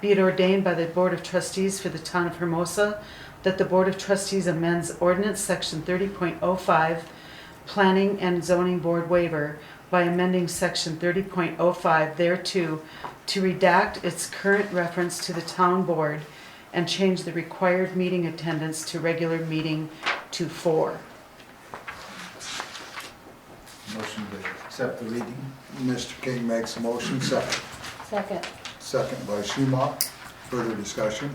Be it ordained by the Board of Trustees for the Town of Hermosa that the Board of Trustees amends Ordinance Section 30.05, Planning and Zoning Board waiver by amending Section 30.05 thereto to redact its current reference to the town board and change the required meeting attendance to regular meeting to 4. Motion to accept the reading. Mr. King makes a motion, second. Second. Second by Schumach. Further discussion?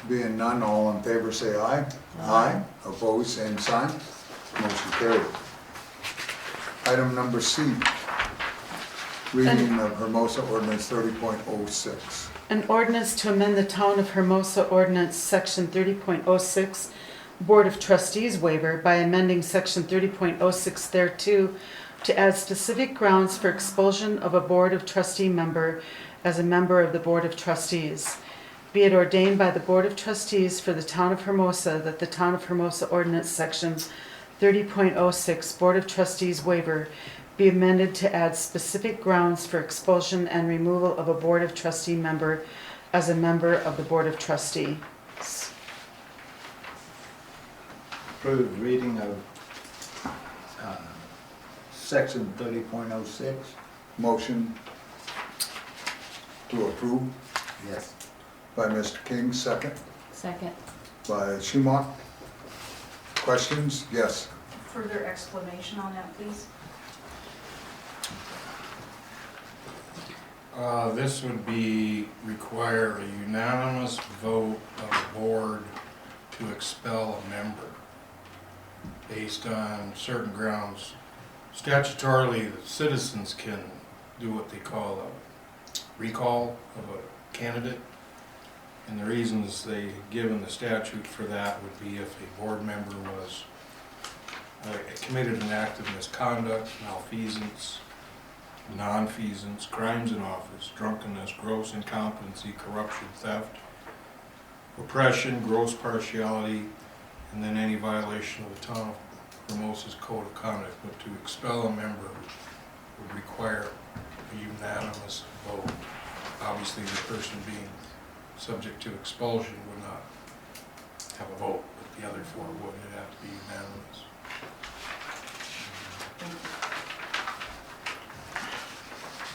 Being none, all in favor say aye. Aye. Opposed, same sign. Motion carried. Item number C, reading of Hermosa Ordinance 30.06. An ordinance to amend the Town of Hermosa Ordinance Section 30.06 Board of Trustees waiver by amending Section 30.06 thereto to add specific grounds for expulsion of a Board of Trustee member as a member of the Board of Trustees. Be it ordained by the Board of Trustees for the Town of Hermosa that the Town of Hermosa Ordinance Section 30.06 Board of Trustees waiver be amended to add specific grounds for expulsion and removal of a Board of Trustee member as a member of the Board of Trustees. Approved reading of section 30.06. Motion to approve Yes. by Mr. King, second Second. by Schumach. Questions? Yes. Further explanation on that, please? This would be require a unanimous vote of the board to expel a member based on certain grounds. Statutorily, the citizens can do what they call a recall of a candidate. And the reasons they give in the statute for that would be if a board member was committed an act of misconduct, malfeasance, nonfeasance, crimes in office, drunkenness, gross incompetency, corruption, theft, oppression, gross partiality, and then any violation of the Town of Hermosa's Code of Conduct. But to expel a member would require a unanimous vote. Obviously, the person being subject to expulsion would not have a vote, but the other 4 would. It'd have to be unanimous.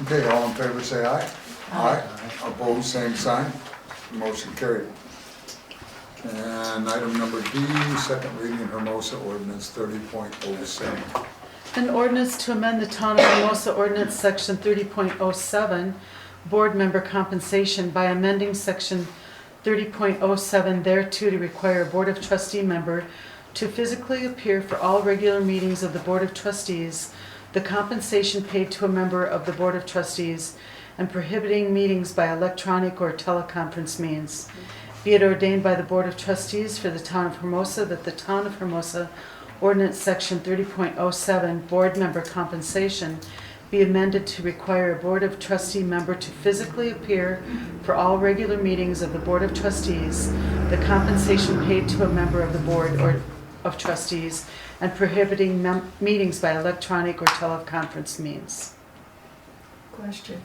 Okay, all in favor say aye. Aye. Opposed, same sign. Motion carried. And item number D, second reading Hermosa Ordinance 30.07. An ordinance to amend the Town of Hermosa Ordinance Section 30.07 Board Member Compensation by amending Section 30.07 thereto to require a Board of Trustee member to physically appear for all regular meetings of the Board of Trustees, the compensation paid to a member of the Board of Trustees, and prohibiting meetings by electronic or teleconference means. Be it ordained by the Board of Trustees for the Town of Hermosa that the Town of Hermosa Ordinance Section 30.07 Board Member Compensation be amended to require a Board of Trustee member to physically appear for all regular meetings of the Board of Trustees, the compensation paid to a member of the Board or of Trustees, and prohibiting meetings by electronic or teleconference means. Question.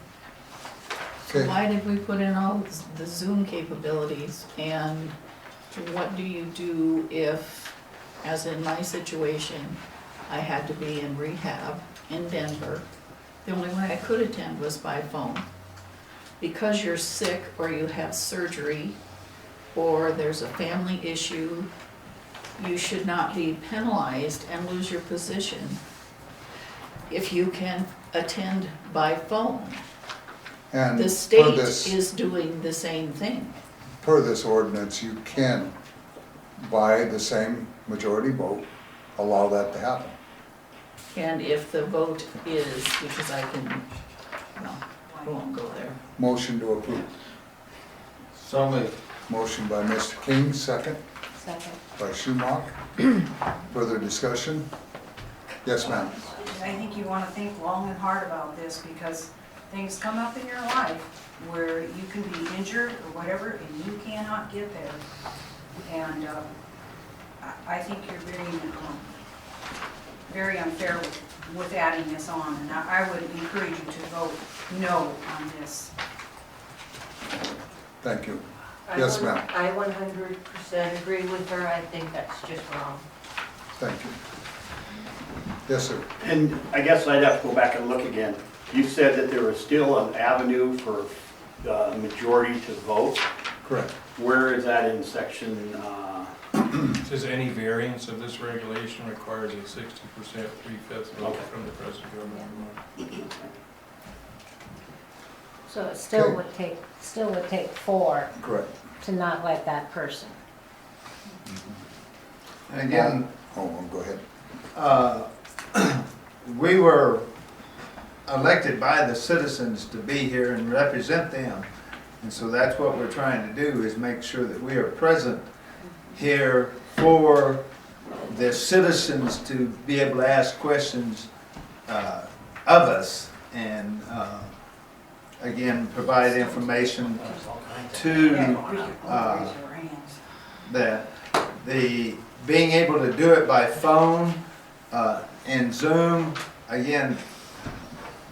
Okay. Why did we put in all the Zoom capabilities, and what do you do if, as in my situation, I had to be in rehab in Denver? The only way I could attend was by phone. Because you're sick or you have surgery or there's a family issue, you should not be penalized and lose your position if you can attend by phone. And The per state this, is doing the same thing. per this ordinance, you can, by the same majority vote, allow that to happen. And if the vote is, because I can, no, I won't go there. Motion to approve. So moved. Motion by Mr. King, second Second. by Schumacher. Further discussion? Yes, ma'am. I think you want to think long and hard about this, because things come up in your life where you can be injured or whatever, and you cannot get there. And I think you're very unfair with adding this on, and I would encourage you to vote no on this. Thank you. Yes, ma'am. I 100% agree with her. I think that's just wrong. Thank you. Yes, sir. And I guess I'd have to go back and look again. You said that there was still an avenue for the majority to vote. Correct. Where is that in section? It says any variance of this regulation requires a 60% 3/5 vote from the president governor. So it still Okay. would take 4 Correct. to not let that person. And again, Oh, go ahead. we were elected by the citizens to be here and represent them. And so that's what we're trying to do, is make sure that we are present here for the citizens to be able to ask questions of us, and again, provide information to that. The being able to do it by phone and Zoom, again,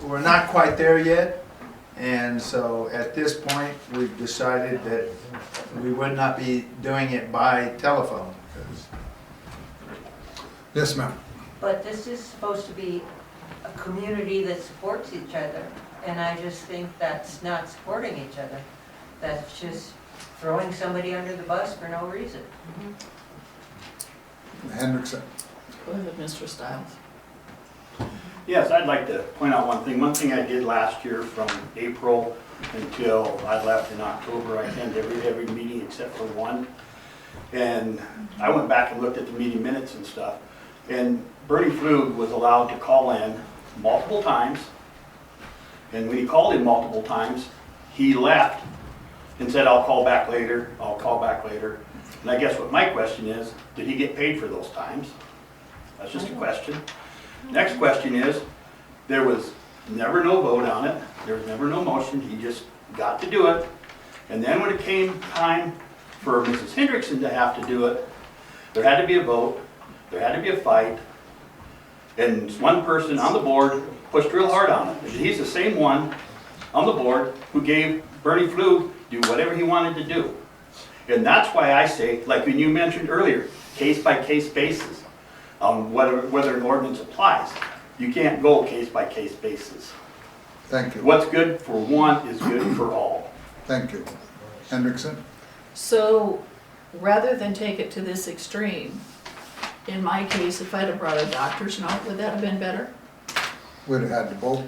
we're not quite there yet, and so at this point we've decided that we would not be doing it by telephone. Yes, ma'am. But this is supposed to be a community that supports each other, and I just think that's not supporting each other. That's just throwing somebody under the bus for no reason. Hendrickson. Go ahead, Mr. Stiles. Yes, I'd like to point out one thing. One thing I did last year from April until I left in October, I attended every meeting except for one. And I went back and looked at the meeting minutes and stuff. And Bernie Flug was allowed to call in multiple times. And when he called in multiple times, he left and said, I'll call back later, I'll call back later. And I guess what my question is, did he get paid for those times? That's just a question. Next question is, there was never no vote on it, there was never no motion, he just got to do it. And then when it came time for Mrs. Hendrickson to have to do it, there had to be a vote, there had to be a fight, and one person on the board pushed real hard on it. He's the same one on the board who gave Bernie Flug do whatever he wanted to do. And that's why I say, like when you mentioned earlier, case-by-case basis on whether an ordinance applies. You can't go case-by-case basis. Thank you. What's good for one is good for all. Thank you. Hendrickson? So, rather than take it to this extreme, in my case, if I'd have brought a doctor's note, would that have been better? Would have had to vote.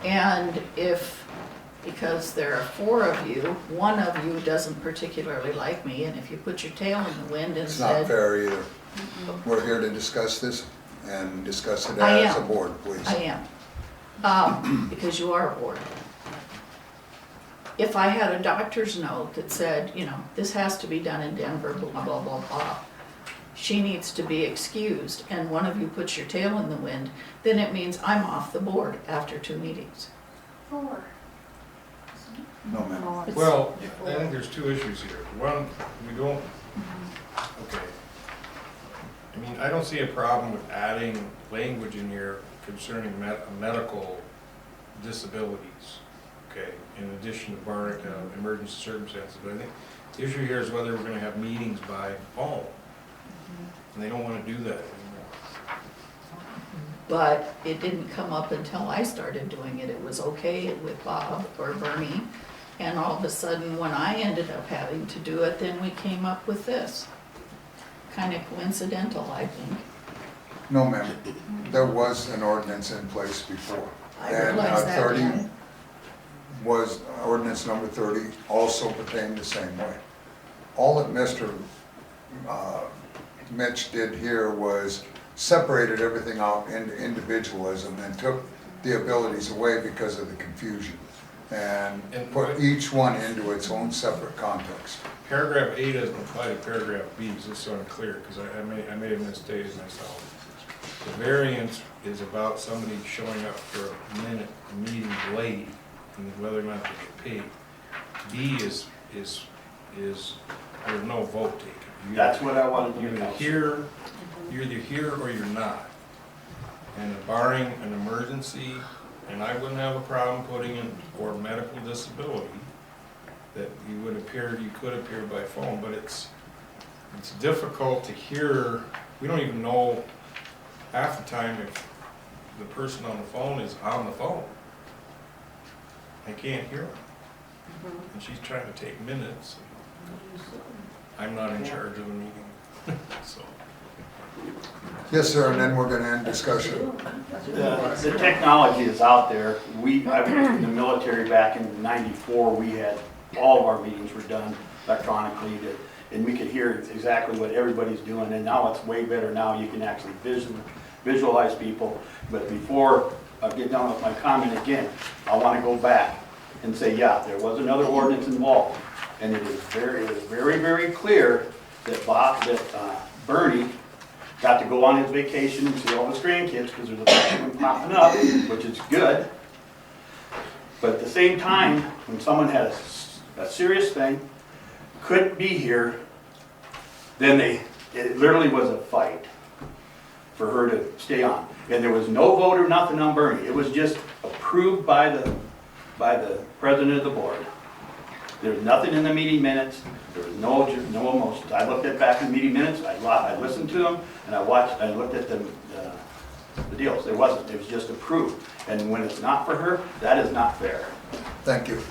And if, because there are 4 of you, one of you doesn't particularly like me, and if you put your tail in the wind and It's not said, fair either. We're here to discuss this and discuss it I as a am. board, please. I am, because you are a board. If I had a doctor's note that said, you know, this has to be done in Denver, blah, blah, blah, blah, she needs to be excused, and one of you puts your tail in the wind, then it means I'm off the board after 2 meetings. 4. No, ma'am. Well, I think there's 2 issues here. One, we don't, okay. I mean, I don't see a problem with adding language in here concerning medical disabilities, okay, in addition to emergency circumstances. But I think the issue here is whether we're gonna have meetings by phone. And they don't wanna do that anymore. But it didn't come up until I started doing it. It was okay with Bob or Bernie. And all of a sudden, when I ended up having to do it, then we came up with this. Kind of coincidental, I think. No, ma'am. There was an ordinance in place before. I realize that, 30 yeah. was, ordinance number 30 also pertained the same way. All that Mr. Mitch did here was separated everything out into individualism and took the abilities away because of the confusion, and put each one into its own separate context. Paragraph 8 doesn't apply to paragraph B, just so I'm clear, because I may have misstated myself. The variance is about somebody showing up for a meeting late, and whether or not they get paid. B is there's no vote taken. That's what I wanted you to know. You're either here or you're not. And barring an emergency, and I wouldn't have a problem putting in for medical disability, that you could appear by phone, but it's difficult to hear. We don't even know half the time if the person on the phone is on the phone. I can't hear her. And she's trying to take minutes. I'm not in charge of the meeting, so. Yes, sir, and then we're gonna end discussion. The technology is out there. I was in the military back in '94, we had, all of our meetings were done electronically, and we could hear exactly what everybody's doing, and now it's way better now. You can actually visualize people. But before I get done with my comment again, I want to go back and say, yeah, there was another ordinance involved, and it is very, very clear that Bernie got to go on his vacation and see all his grandkids, because there's a bunch of them popping up, which is good. But at the same time, when someone had a serious thing, couldn't be here, then it literally was a fight for her to stay on. And there was no vote or nothing on Bernie. It was just approved by the president of the board. There's nothing in the meeting minutes. There was no emotions. I looked at back in the meeting minutes. I listened to them, and I looked at the deals. There wasn't. It was just approved. And when it's not for her, that is not fair. Thank you.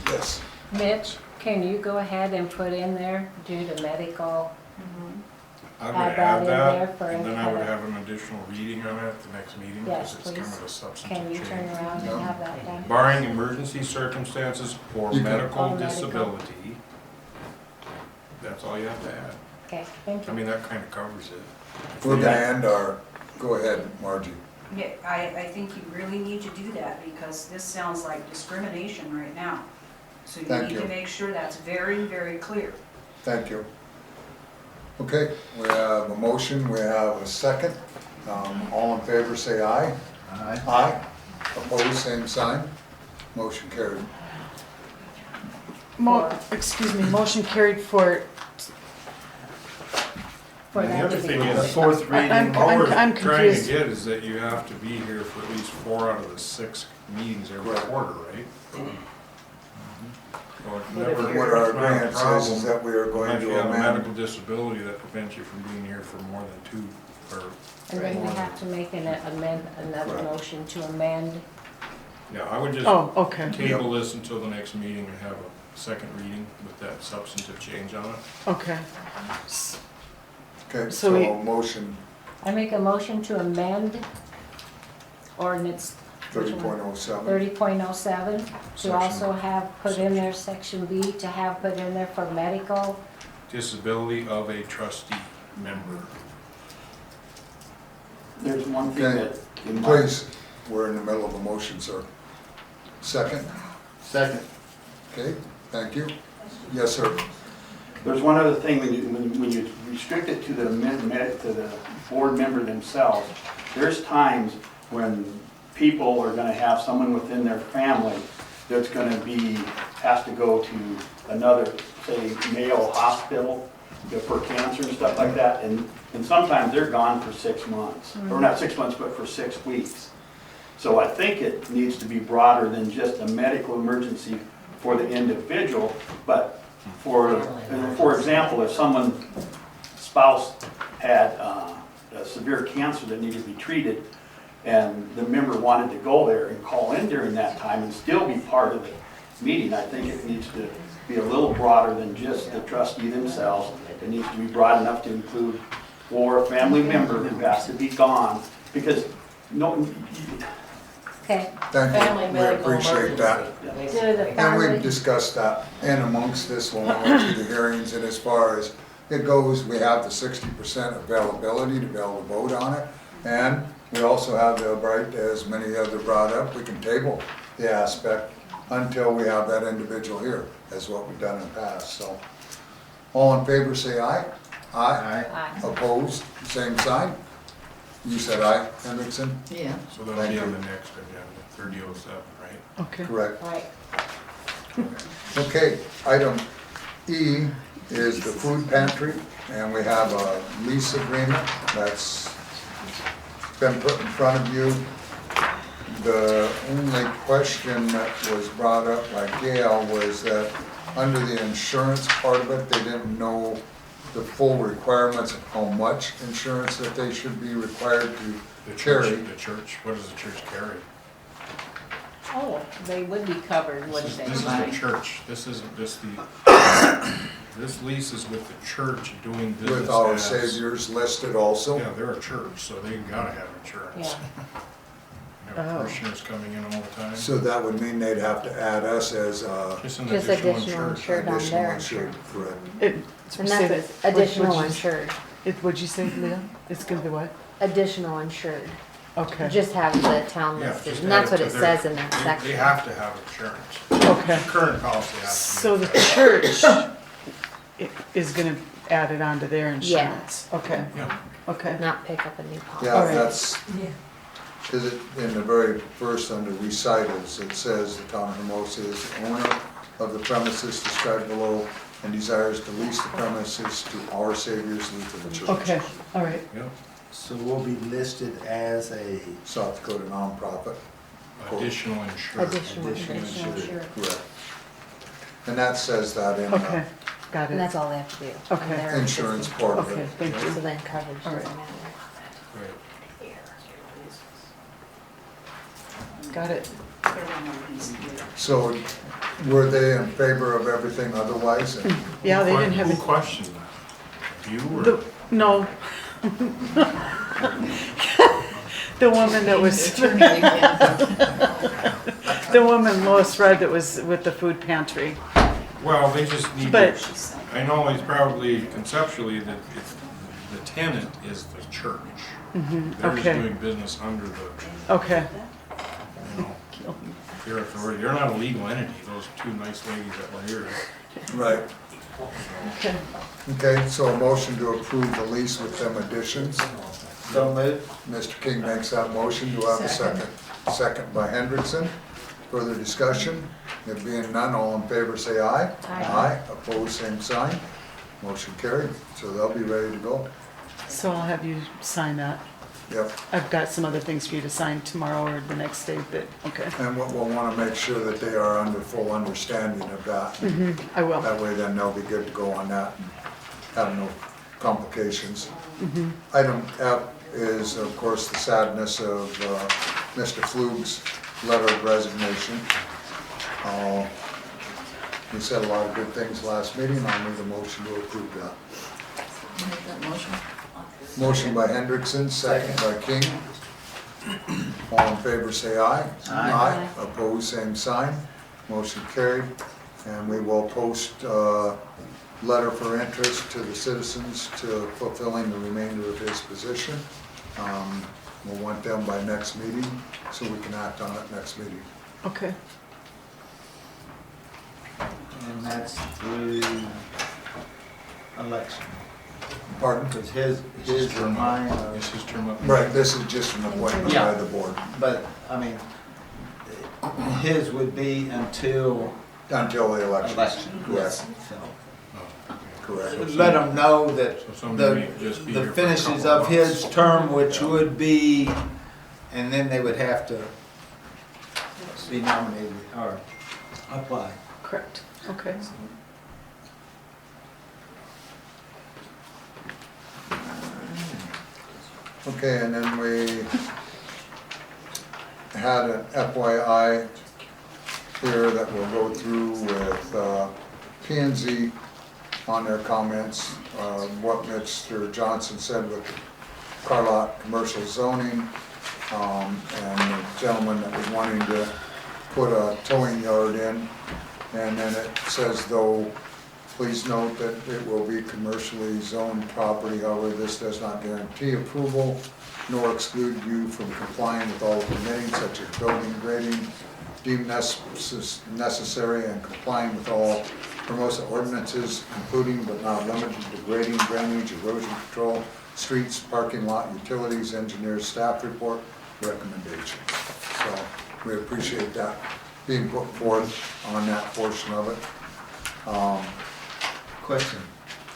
Yes. Mitch, can you go ahead and put in there due to medical? I would Add that add in that, there for and then I would any have an additional reading on it at the next meeting, Yes, because it's kind please. of a substantive Can you change. turn around and have that done? Barring emergency circumstances or You can- medical Or medical. disability, that's all you have to add. Okay, thank I you. mean, that kind of covers it. We're gonna end go ahead, Margie. Yeah, I think you really need to do that, because this sounds like discrimination right now. So you Thank need you. to make sure that's very, very clear. Thank you. Okay, we have a motion, we have a second. All in favor, say aye. Aye. Aye. Opposed, same sign. Motion carried. Excuse me, motion carried for, For And the that other to be thing done. is, Fourth reading. I'm all we're trying to confused. get is that you have to be here for at least 4 out of the 6 meetings every Right. quarter, right? So it's What never- our it's not a grant says is problem that we are going unless you to have a amend. medical disability that prevents you from being here for more than 2, or And then we more have to make another Correct. motion to amend. Yeah, I would just oh, okay, table this until the next meeting and have a second reading with that substantive change on it. okay. Okay, So we- so motion I make a motion to amend ordinance 30.07. 30.07, to Section- also have put in there section B, to have put in there for medical. Disability of a trustee member. There's one thing Okay, that, in my please, we're in the middle of a motion, sir. Second? Second. Okay, thank you. Yes, sir. There's one other thing, when you restrict it to the board member themselves, there's times when people are gonna have someone within their family that's gonna has to go to another, say, Mayo hospital for cancer and stuff like that, and sometimes they're gone for 6 months, or not 6 months, but for 6 weeks. So I think it needs to be broader than just a medical emergency for the individual, but for example, if someone's spouse had a severe cancer that needed to be treated, and the member wanted to go there and call in during that time and still be part of the meeting, I think it needs to be a little broader than just the trustee themselves. It needs to be broad enough to include or a family member who has to be gone, because Okay. Thank you, Family we medical appreciate that. Do the And we've family, discussed that in amongst this when we went through the hearings, and as far as it goes, we have the 60% availability to be able to vote on it. And we also have the right, as many other brought up, we can table the aspect until we have that individual here, as what we've done in the past, so. All in favor, say aye. Aye. Aye. Opposed, same sign. You said aye, Hendrickson? Yeah. So that'll be on the next agenda, 3007, right? Okay. Correct. Right. Okay, item E is the food pantry, and we have a lease agreement that's been put in front of you. The only question that was brought up by Gail was that under the insurance part of it, they didn't know the full requirements of how much insurance that they should be required to carry. The church, what does the church carry? oh, they would be covered, This wouldn't is, they? this is by- the church, this isn't just the, this lease is with the church doing business With our as- saviors listed also. Yeah, they're a church, so they gotta have insurance. You have parishioners coming in all the time. So that would mean they'd have to add us as Just an Just additional additional insurance. insured on additional their insured, insurance. correct. And that's what's additional insured, What'd you say, Leah? It's gonna be what? additional insured. Okay, Just have the town Yeah, listed, just and add that's what to it their- says in that They section. have to have insurance. okay. Current policy has to So be. the church is gonna add it onto their insurance? Okay, Yeah. okay. Not pick up a new policy. Yeah, Alright. that's, is it in the very first under recitals, it says the town of Hermosa is the owner of the premises described below and desires to lease the premises to Our Savior's Lutheran Church. Okay, all right. Yep. So we'll be listed as a South Dakota nonprofit, Additional insurance. Additional additional insured. insured. correct. And that says that in Okay, the got And it. that's all they have to do. Okay. on their insurance existing- part of Okay, it. thank So you. then coverage All right. doesn't matter. Right. Got it. So were they in favor of everything otherwise? And Yeah, they didn't have Who it. questioned that? You or? No. The woman that was, Attorney again. the woman Lois Rudd that was with the food pantry. Well, they just need to, But, I know it's probably conceptually that it's, the tenant is the church. They're just okay, doing business under the, okay. you know, their authority. They're not a legal entity, those two nice ladies that were here. Right, Okay. okay, so a motion to approve the lease with them additions. So moved. Mr. King makes that motion, do I have a second? Second by Hendrickson. Further discussion? There being none, all in favor say aye. Aye. Opposed, same sign. Motion carried, so they'll be ready to go. So I'll have you sign that. Yep, I've got some other things for you to sign tomorrow or the next day, but, okay. and we'll want to make sure that they are under full understanding of that. I will. That way then they'll be good to go on that, have no complications. Item F is, of course, the sadness of Mr. Flug's letter of resignation. He said a lot of good things last meeting, I'll need a motion to approve that. Make that motion. Motion by Hendrickson, second by King. All in favor say aye. Aye. Opposed, same sign. Motion carried. And we will post letter for interest to the citizens to fulfilling the remainder of his position. We'll want them by next meeting, so we can act on it next meeting. Okay. And that's through election? Pardon? Because his term up. mine, It's his term up. Right, this is just an appointment by the board. but, I mean, his would be until Until the election. election. Yes, So, correct. let them know that So somebody may just be here the for a finishes couple of his months. term, which would be, and then they would have to be nominated or apply. Correct, okay. Okay, and then we had an FYI here that we'll go through with P&Z on their comments, what Mr. Johnson said with Carlot commercial zoning, and the gentleman that was wanting to put a towing yard in. And then it says, though, please note that it will be commercially zoned property, however, this does not guarantee approval nor exclude you from complying with all permitting such as building, grading, deemed necessary, and complying with all Hermosa ordinances, including but not limited to grading, drainage, erosion control, streets, parking lot, utilities, engineers, staff report, recommendations. So we appreciate that being put forth on that portion of it. Question,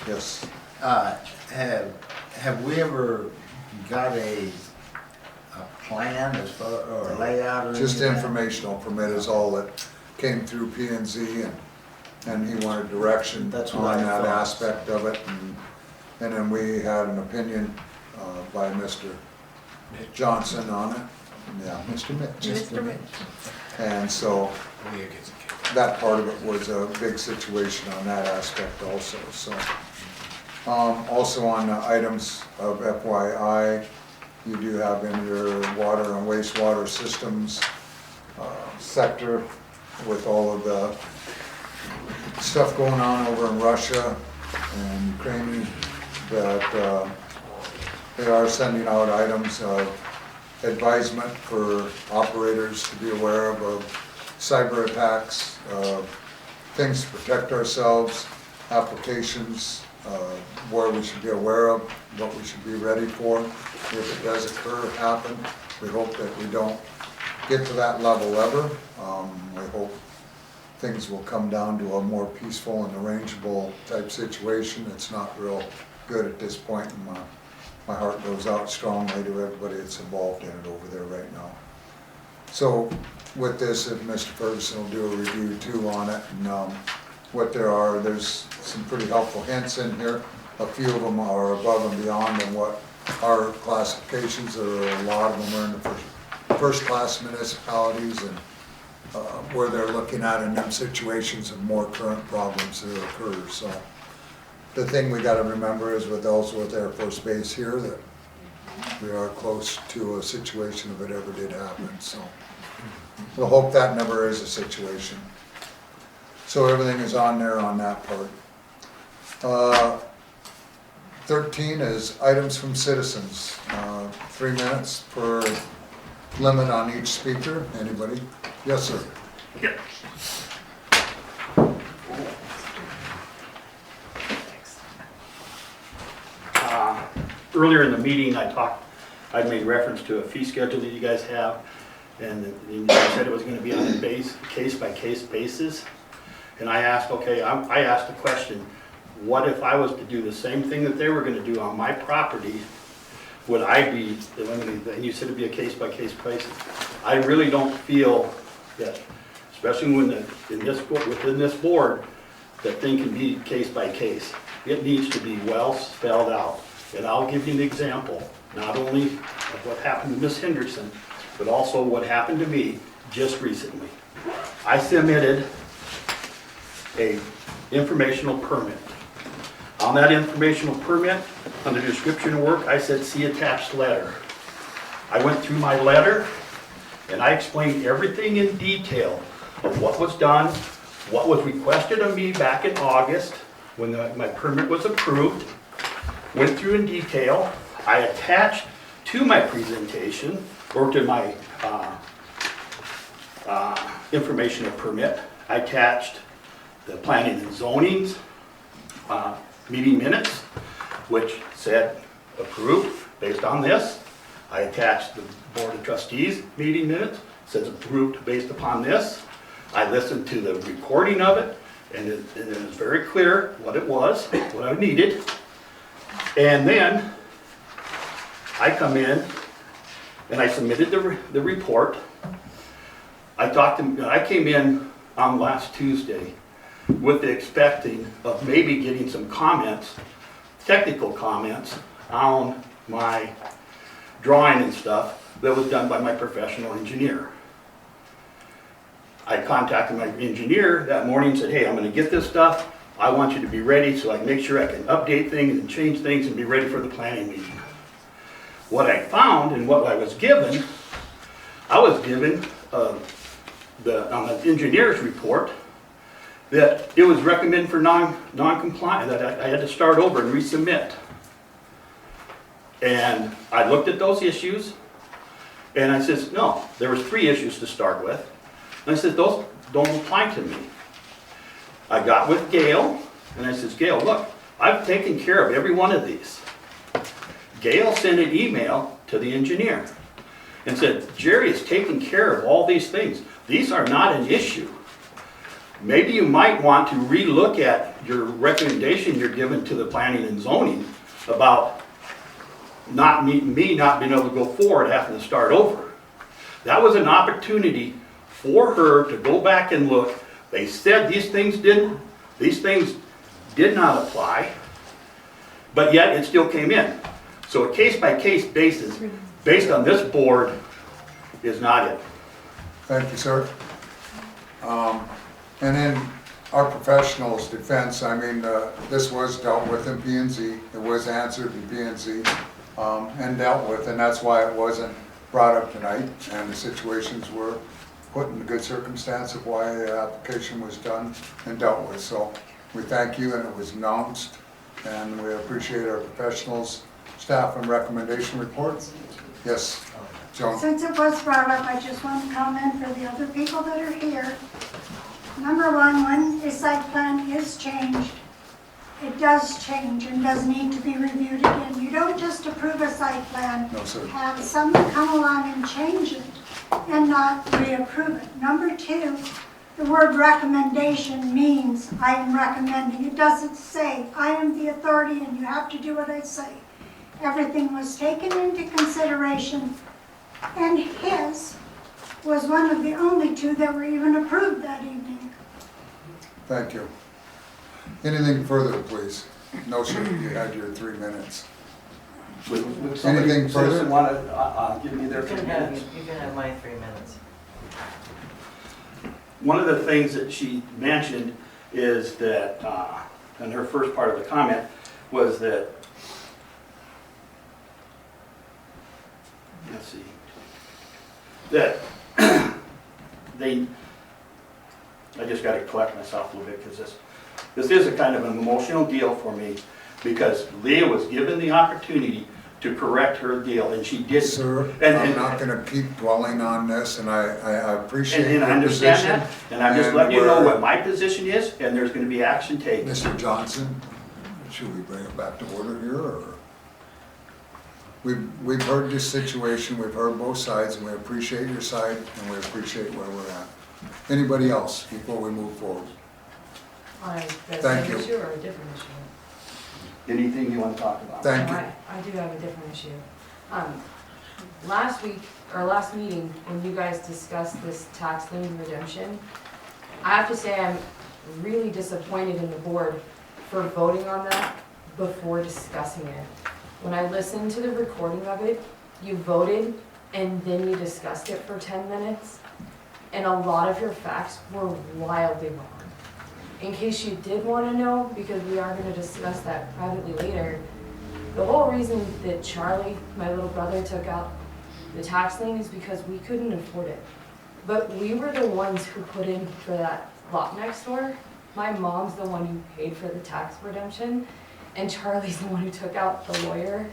Yes, have we ever got a plan as far, or a layout or just any of that? informational permit is all that came through P&Z, and he wanted direction That's what on I that thought. aspect of it. And then we had an opinion by Mr. Johnson on it. Yeah, Mr. Mitch. Mr. Mitch. And so that part of it was a big situation on that aspect also, so. Also on the items of FYI, you do have in your water and wastewater systems sector with all of the stuff going on over in Russia and Ukraine, that they are sending out items of advisement for operators to be aware of cyber attacks, things to protect ourselves, applications, where we should be aware of, what we should be ready for. If it does occur, happen, we hope that we don't get to that level ever. We hope things will come down to a more peaceful and arrangeable type situation. It's not real good at this point, and my heart goes out strongly to everybody that's involved in it over there right now. So with this, if Mr. Ferguson will do a review too on it, and what there's some pretty helpful hints in here. A few of them are above and beyond than what our classifications are. A lot of them are in the first class municipalities, and where they're looking at in them situations of more current problems that occur. So the thing we got to remember is with Air Force Base here, that we are close to a situation if it ever did happen. So we'll hope that never is a situation. So everything is on there on that part. 13 is items from citizens. 3 minutes per limit on each speaker. Anybody? Yes, sir. Earlier in the meeting, I made reference to a fee schedule that you guys have, and you said it was going to be on a case-by-case basis. And I asked, I asked the question, what if I was to do the same thing that they were going to do on my property? Would I be eliminated? And you said it'd be a case-by-case basis. I really don't feel that, especially within this board, that thing can be case-by-case. It needs to be well spelled out. And I'll give you an example, not only of what happened to Ms. Henderson, but also what happened to me just recently. I submitted a informational permit. On that informational permit, under the description of work, I said, see attached letter. I went through my letter, and I explained everything in detail of what was done, what was requested of me back in August when my permit was approved. Went through in detail. I attached to my presentation, or to my informational permit, I attached the planning and zonings, meeting minutes, which said approved based on this. I attached the Board of Trustees meeting minutes, says approved based upon this. I listened to the recording of it, and it was very clear what it was, what I needed. And then I come in and I submitted the report. I came in on last Tuesday with the expecting of maybe getting some comments, technical comments on my drawing and stuff that was done by my professional engineer. I contacted my engineer that morning and said, hey, I'm gonna get this stuff. I want you to be ready so I can make sure I can update things and change things and be ready for the planning meeting. What I found and what I was given on the engineer's report that it was recommended for non-compliant, that I had to start over and resubmit. And I looked at those issues and I says, no, there was 3 issues to start with. And I said, those don't apply to me. I got with Gail and I says, Gail, look, I've taken care of every one of these. Gail sent an email to the engineer and said, Jerry is taking care of all these things. These are not an issue. Maybe you might want to relook at your recommendation you're given to the planning and zoning about me not being able to go forward, having to start over. That was an opportunity for her to go back and look. They said these things did not apply, but yet it still came in. So a case-by-case basis, based on this board, is not it. Thank you, sir. And in our professional's defense, I mean, this was dealt with in P&Z. It was answered in P&Z and dealt with, and that's why it wasn't brought up tonight. And the situations were put in a good circumstance of why the application was done and dealt with. So we thank you, and it was announced, and we appreciate our professionals, staff, and recommendation reports. Yes, Joan. Since it was brought up, I just want to comment for the other people that are here. Number one, when a site plan is changed, it does change and does need to be reviewed again. You don't just approve a site plan, No, sir. have someone come along and change it and not reapprove it. Number two, the word recommendation means I am recommending. It doesn't say I am the authority and you have to do what I say. Everything was taken into consideration, and his was one of the only 2 that were even approved that evening. Thank you. Anything further, please? No, sir, you had your 3 minutes. Would somebody, Anything further? citizen want to give me their 3 minutes? You can have my 3 minutes. One of the things that she mentioned is that, in her first part of the comment, was that, let's see, that I just got to collect myself a little bit, because this is a kind of an emotional deal for me, because Leah was given the opportunity to correct her deal, and she did. Sir, And- I'm and- not going to keep dwelling on this, and I appreciate And I your understand position. that, and I'm just and letting you know we're- what my position is, and there's going to be action taken. Mr. Johnson, should we bring it back to order here, or? We've heard this situation, we've heard both sides, and we appreciate your side, and we appreciate where we're at. Anybody else before we move forward? On the Thank same you. issue or a different issue? Anything you want to talk about? Thank you. I do have a different issue. Last week, or last meeting, when you guys discussed this tax lien redemption, I have to say I'm really disappointed in the board for voting on that before discussing it. When I listened to the recording of it, you voted and then you discussed it for 10 minutes, and a lot of your facts were wildly wrong. In case you did want to know, because we are going to discuss that privately later, the whole reason that Charlie, my little brother, took out the tax lien is because we couldn't afford it. But we were the ones who put in for that lot next door. My mom's the one who paid for the tax redemption, and Charlie's the one who took out the lawyer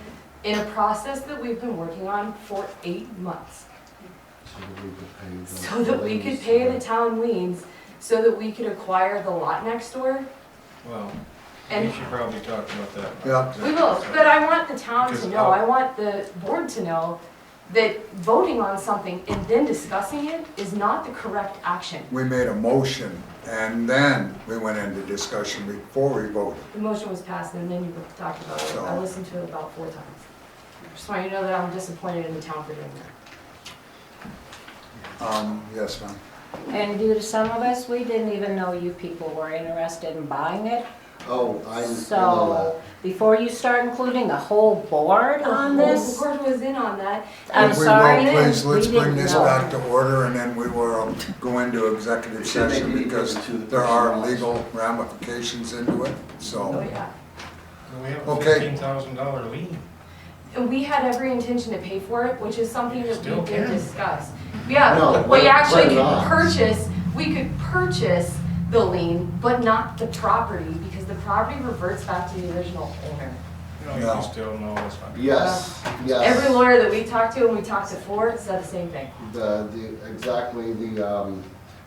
in a process that we've been working on for 8 months. So that we could pay the town liens, so that we could acquire the lot next door. Well, We And should probably talk about that. Yeah. we will, but I want the town to Because know, I want the board to know that voting on something and then discussing it is not the correct action. We made a motion and then we went into discussion before we voted. The motion was passed and then you talked about it. I listened to it about 4 times. Just want you to know that I'm disappointed in the town for doing that. Yes, ma'am. And due to some of us, we didn't even know you people were interested in buying it. Oh, I know So, before you start including the whole board on this, The board was in on that. I'm If we sorry, will, please, we let's bring didn't this know. back to order and then we will go into executive session because there are legal ramifications into it, Oh, so. yeah. We have a Okay. $15,000 lien. And we had every intention to pay for it, which is something that Still we did can. discuss. Yeah, No, we actually we're could not. we could purchase the lien, but not the property, because the property reverts back to the original owner. You Yeah. still know it's not. Yes, yes. Every lawyer that we talked to and we talked to Ford said the same thing. Exactly,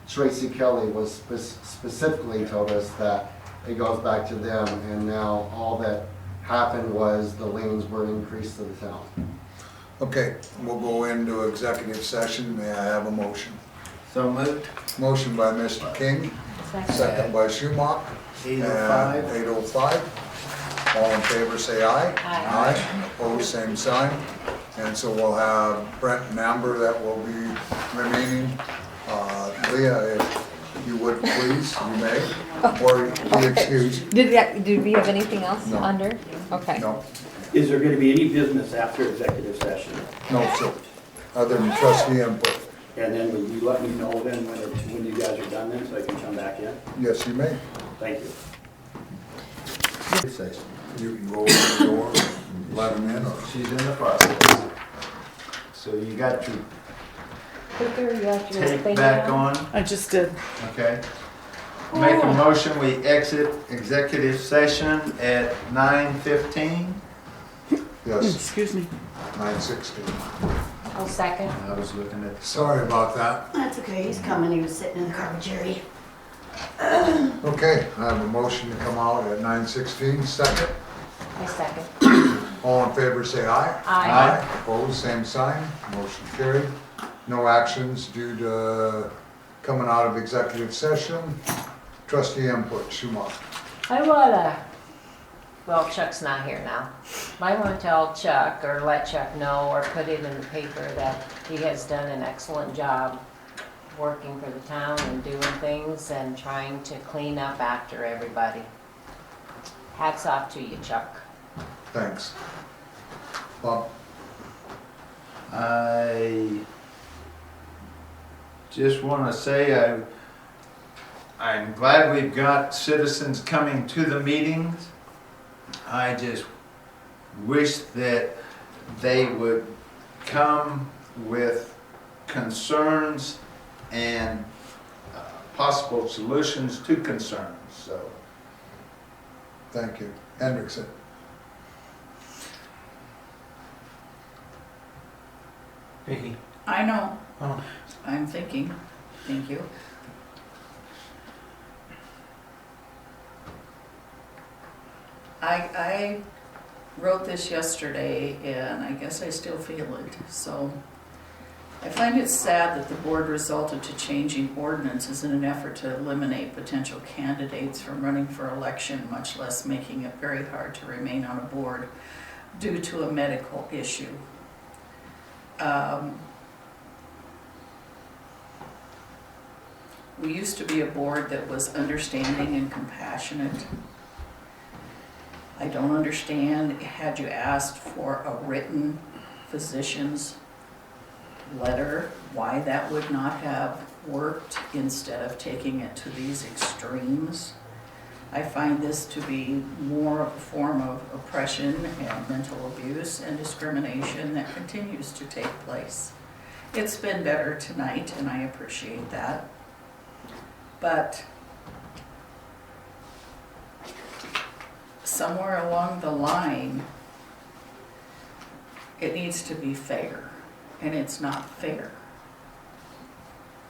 Tracy Kelly was specifically told us that it goes back to them, and now all that happened was the liens were increased to the town. Okay, we'll go into executive session. May I have a motion? So moved. Motion by Mr. King, second by Schumacher. 8:05. 8:05. All in favor, say aye. Aye. Opposed, same sign. And so we'll have Brent and Amber that will be remaining. Leah, if you would please, you may, or be excused. Did we have anything else No. under? Okay. No, Is there gonna be any business after executive session? no, sir. Other than trustee input. And then will you let me know then when you guys are done then, so I can come back in? Yes, you may. Thank you. You can go over the door and let them in, or She's in the process. So you got your Victor, you have your tape thing back on? on, I just did. okay? Make a motion, we exit executive session at 9:15. yes, Excuse me. 9:16. I'll second. I was looking at. Sorry about that. That's okay, he's coming, he was sitting in the car with Jerry. Okay, I have a motion to come out at 9:16, second. I second. All in favor, say aye. Aye. Opposed, same sign, motion carried. No actions due to coming out of executive session. Trustee input, Schumacher. I wanna, well, Chuck's not here now. I wanna tell Chuck, or let Chuck know, or put it in the paper that he has done an excellent job working for the town and doing things and trying to clean up after everybody. Hats off to you, Chuck. Thanks. Bob? I just want to say I'm glad we've got citizens coming to the meetings. I just wish that they would come with concerns and possible solutions to concerns, so. Thank you. Hendrickson? Vicky. I know. Oh. I'm thinking. Thank you. I wrote this yesterday and I guess I still feel it. So I find it sad that the board resulted to changing ordinances in an effort to eliminate potential candidates from running for election, much less making it very hard to remain on a board due to a medical issue. We used to be a board that was understanding and compassionate. I don't understand, had you asked for a written physician's letter, why that would not have worked instead of taking it to these extremes. I find this to be more of a form of oppression and mental abuse and discrimination that continues to take place. It's been better tonight, and I appreciate that. But somewhere along the line, it needs to be fair, and it's not fair.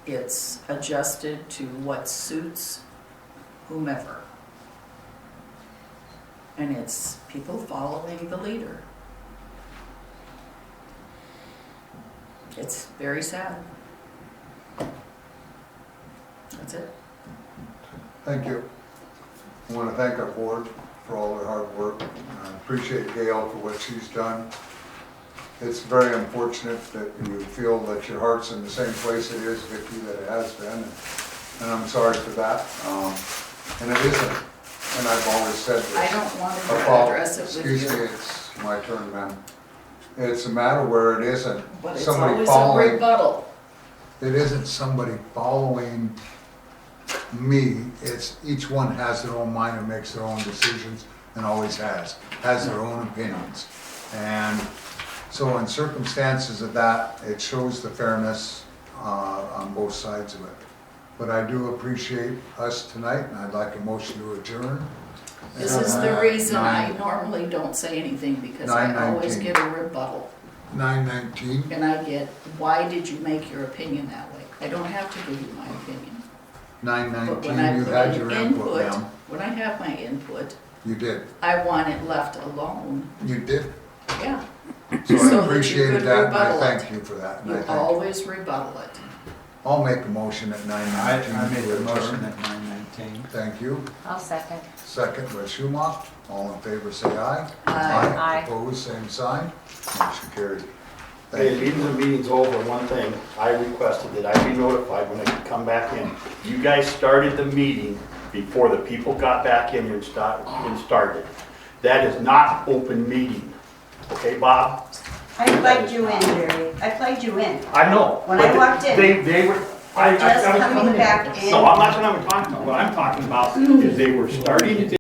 It's adjusted to what suits whomever. And it's people following the leader. It's very sad. That's it. Thank you. I want to thank our board for all their hard work. I appreciate Gail for what she's done. It's very unfortunate that you feel that your heart's in the same place it is, Vicki, that it has been. And I'm sorry for that. And it isn't. And I've always said this. I don't want to address it with you. Excuse me, it's my turn, ma'am. It's a matter where it isn't But it's somebody always a following. rebuttal. It isn't somebody following me. It's each one has their own mind and makes their own decisions and always has their own opinions. And so in circumstances of that, it shows the fairness on both sides of it. But I do appreciate us tonight, and I'd like a motion to adjourn. This is the reason I normally don't say anything, because I always 9:19. get a rebuttal. 9:19. And I get, why did you make your opinion that way? I don't have to give you my opinion. But when I 9:19, you put had in your input, ma'am. when I have my input, You did. I want it left alone. You did. Yeah. So So that you I appreciated could that, and I rebuttal it. thank you for that. And I You thank you. always rebuttal it. I'll make a motion at 9:19. I made to the motion adjourn. at 9:19. Thank you. I'll second. Second by Schumacher. All in favor, say aye. Aye. Aye. Opposed, same sign. Motion carried. Okay, Thank you. meetings and meetings over, one thing, I requested that I be notified when I could come back in. You guys started the meeting before the people got back in here and started. That is not open meeting, okay, Bob? I plugged you in, Jerry. I plugged you in. I know. When I but walked in, They were, I just was coming back in. No, I'm not talking about, what I'm talking about is they were starting to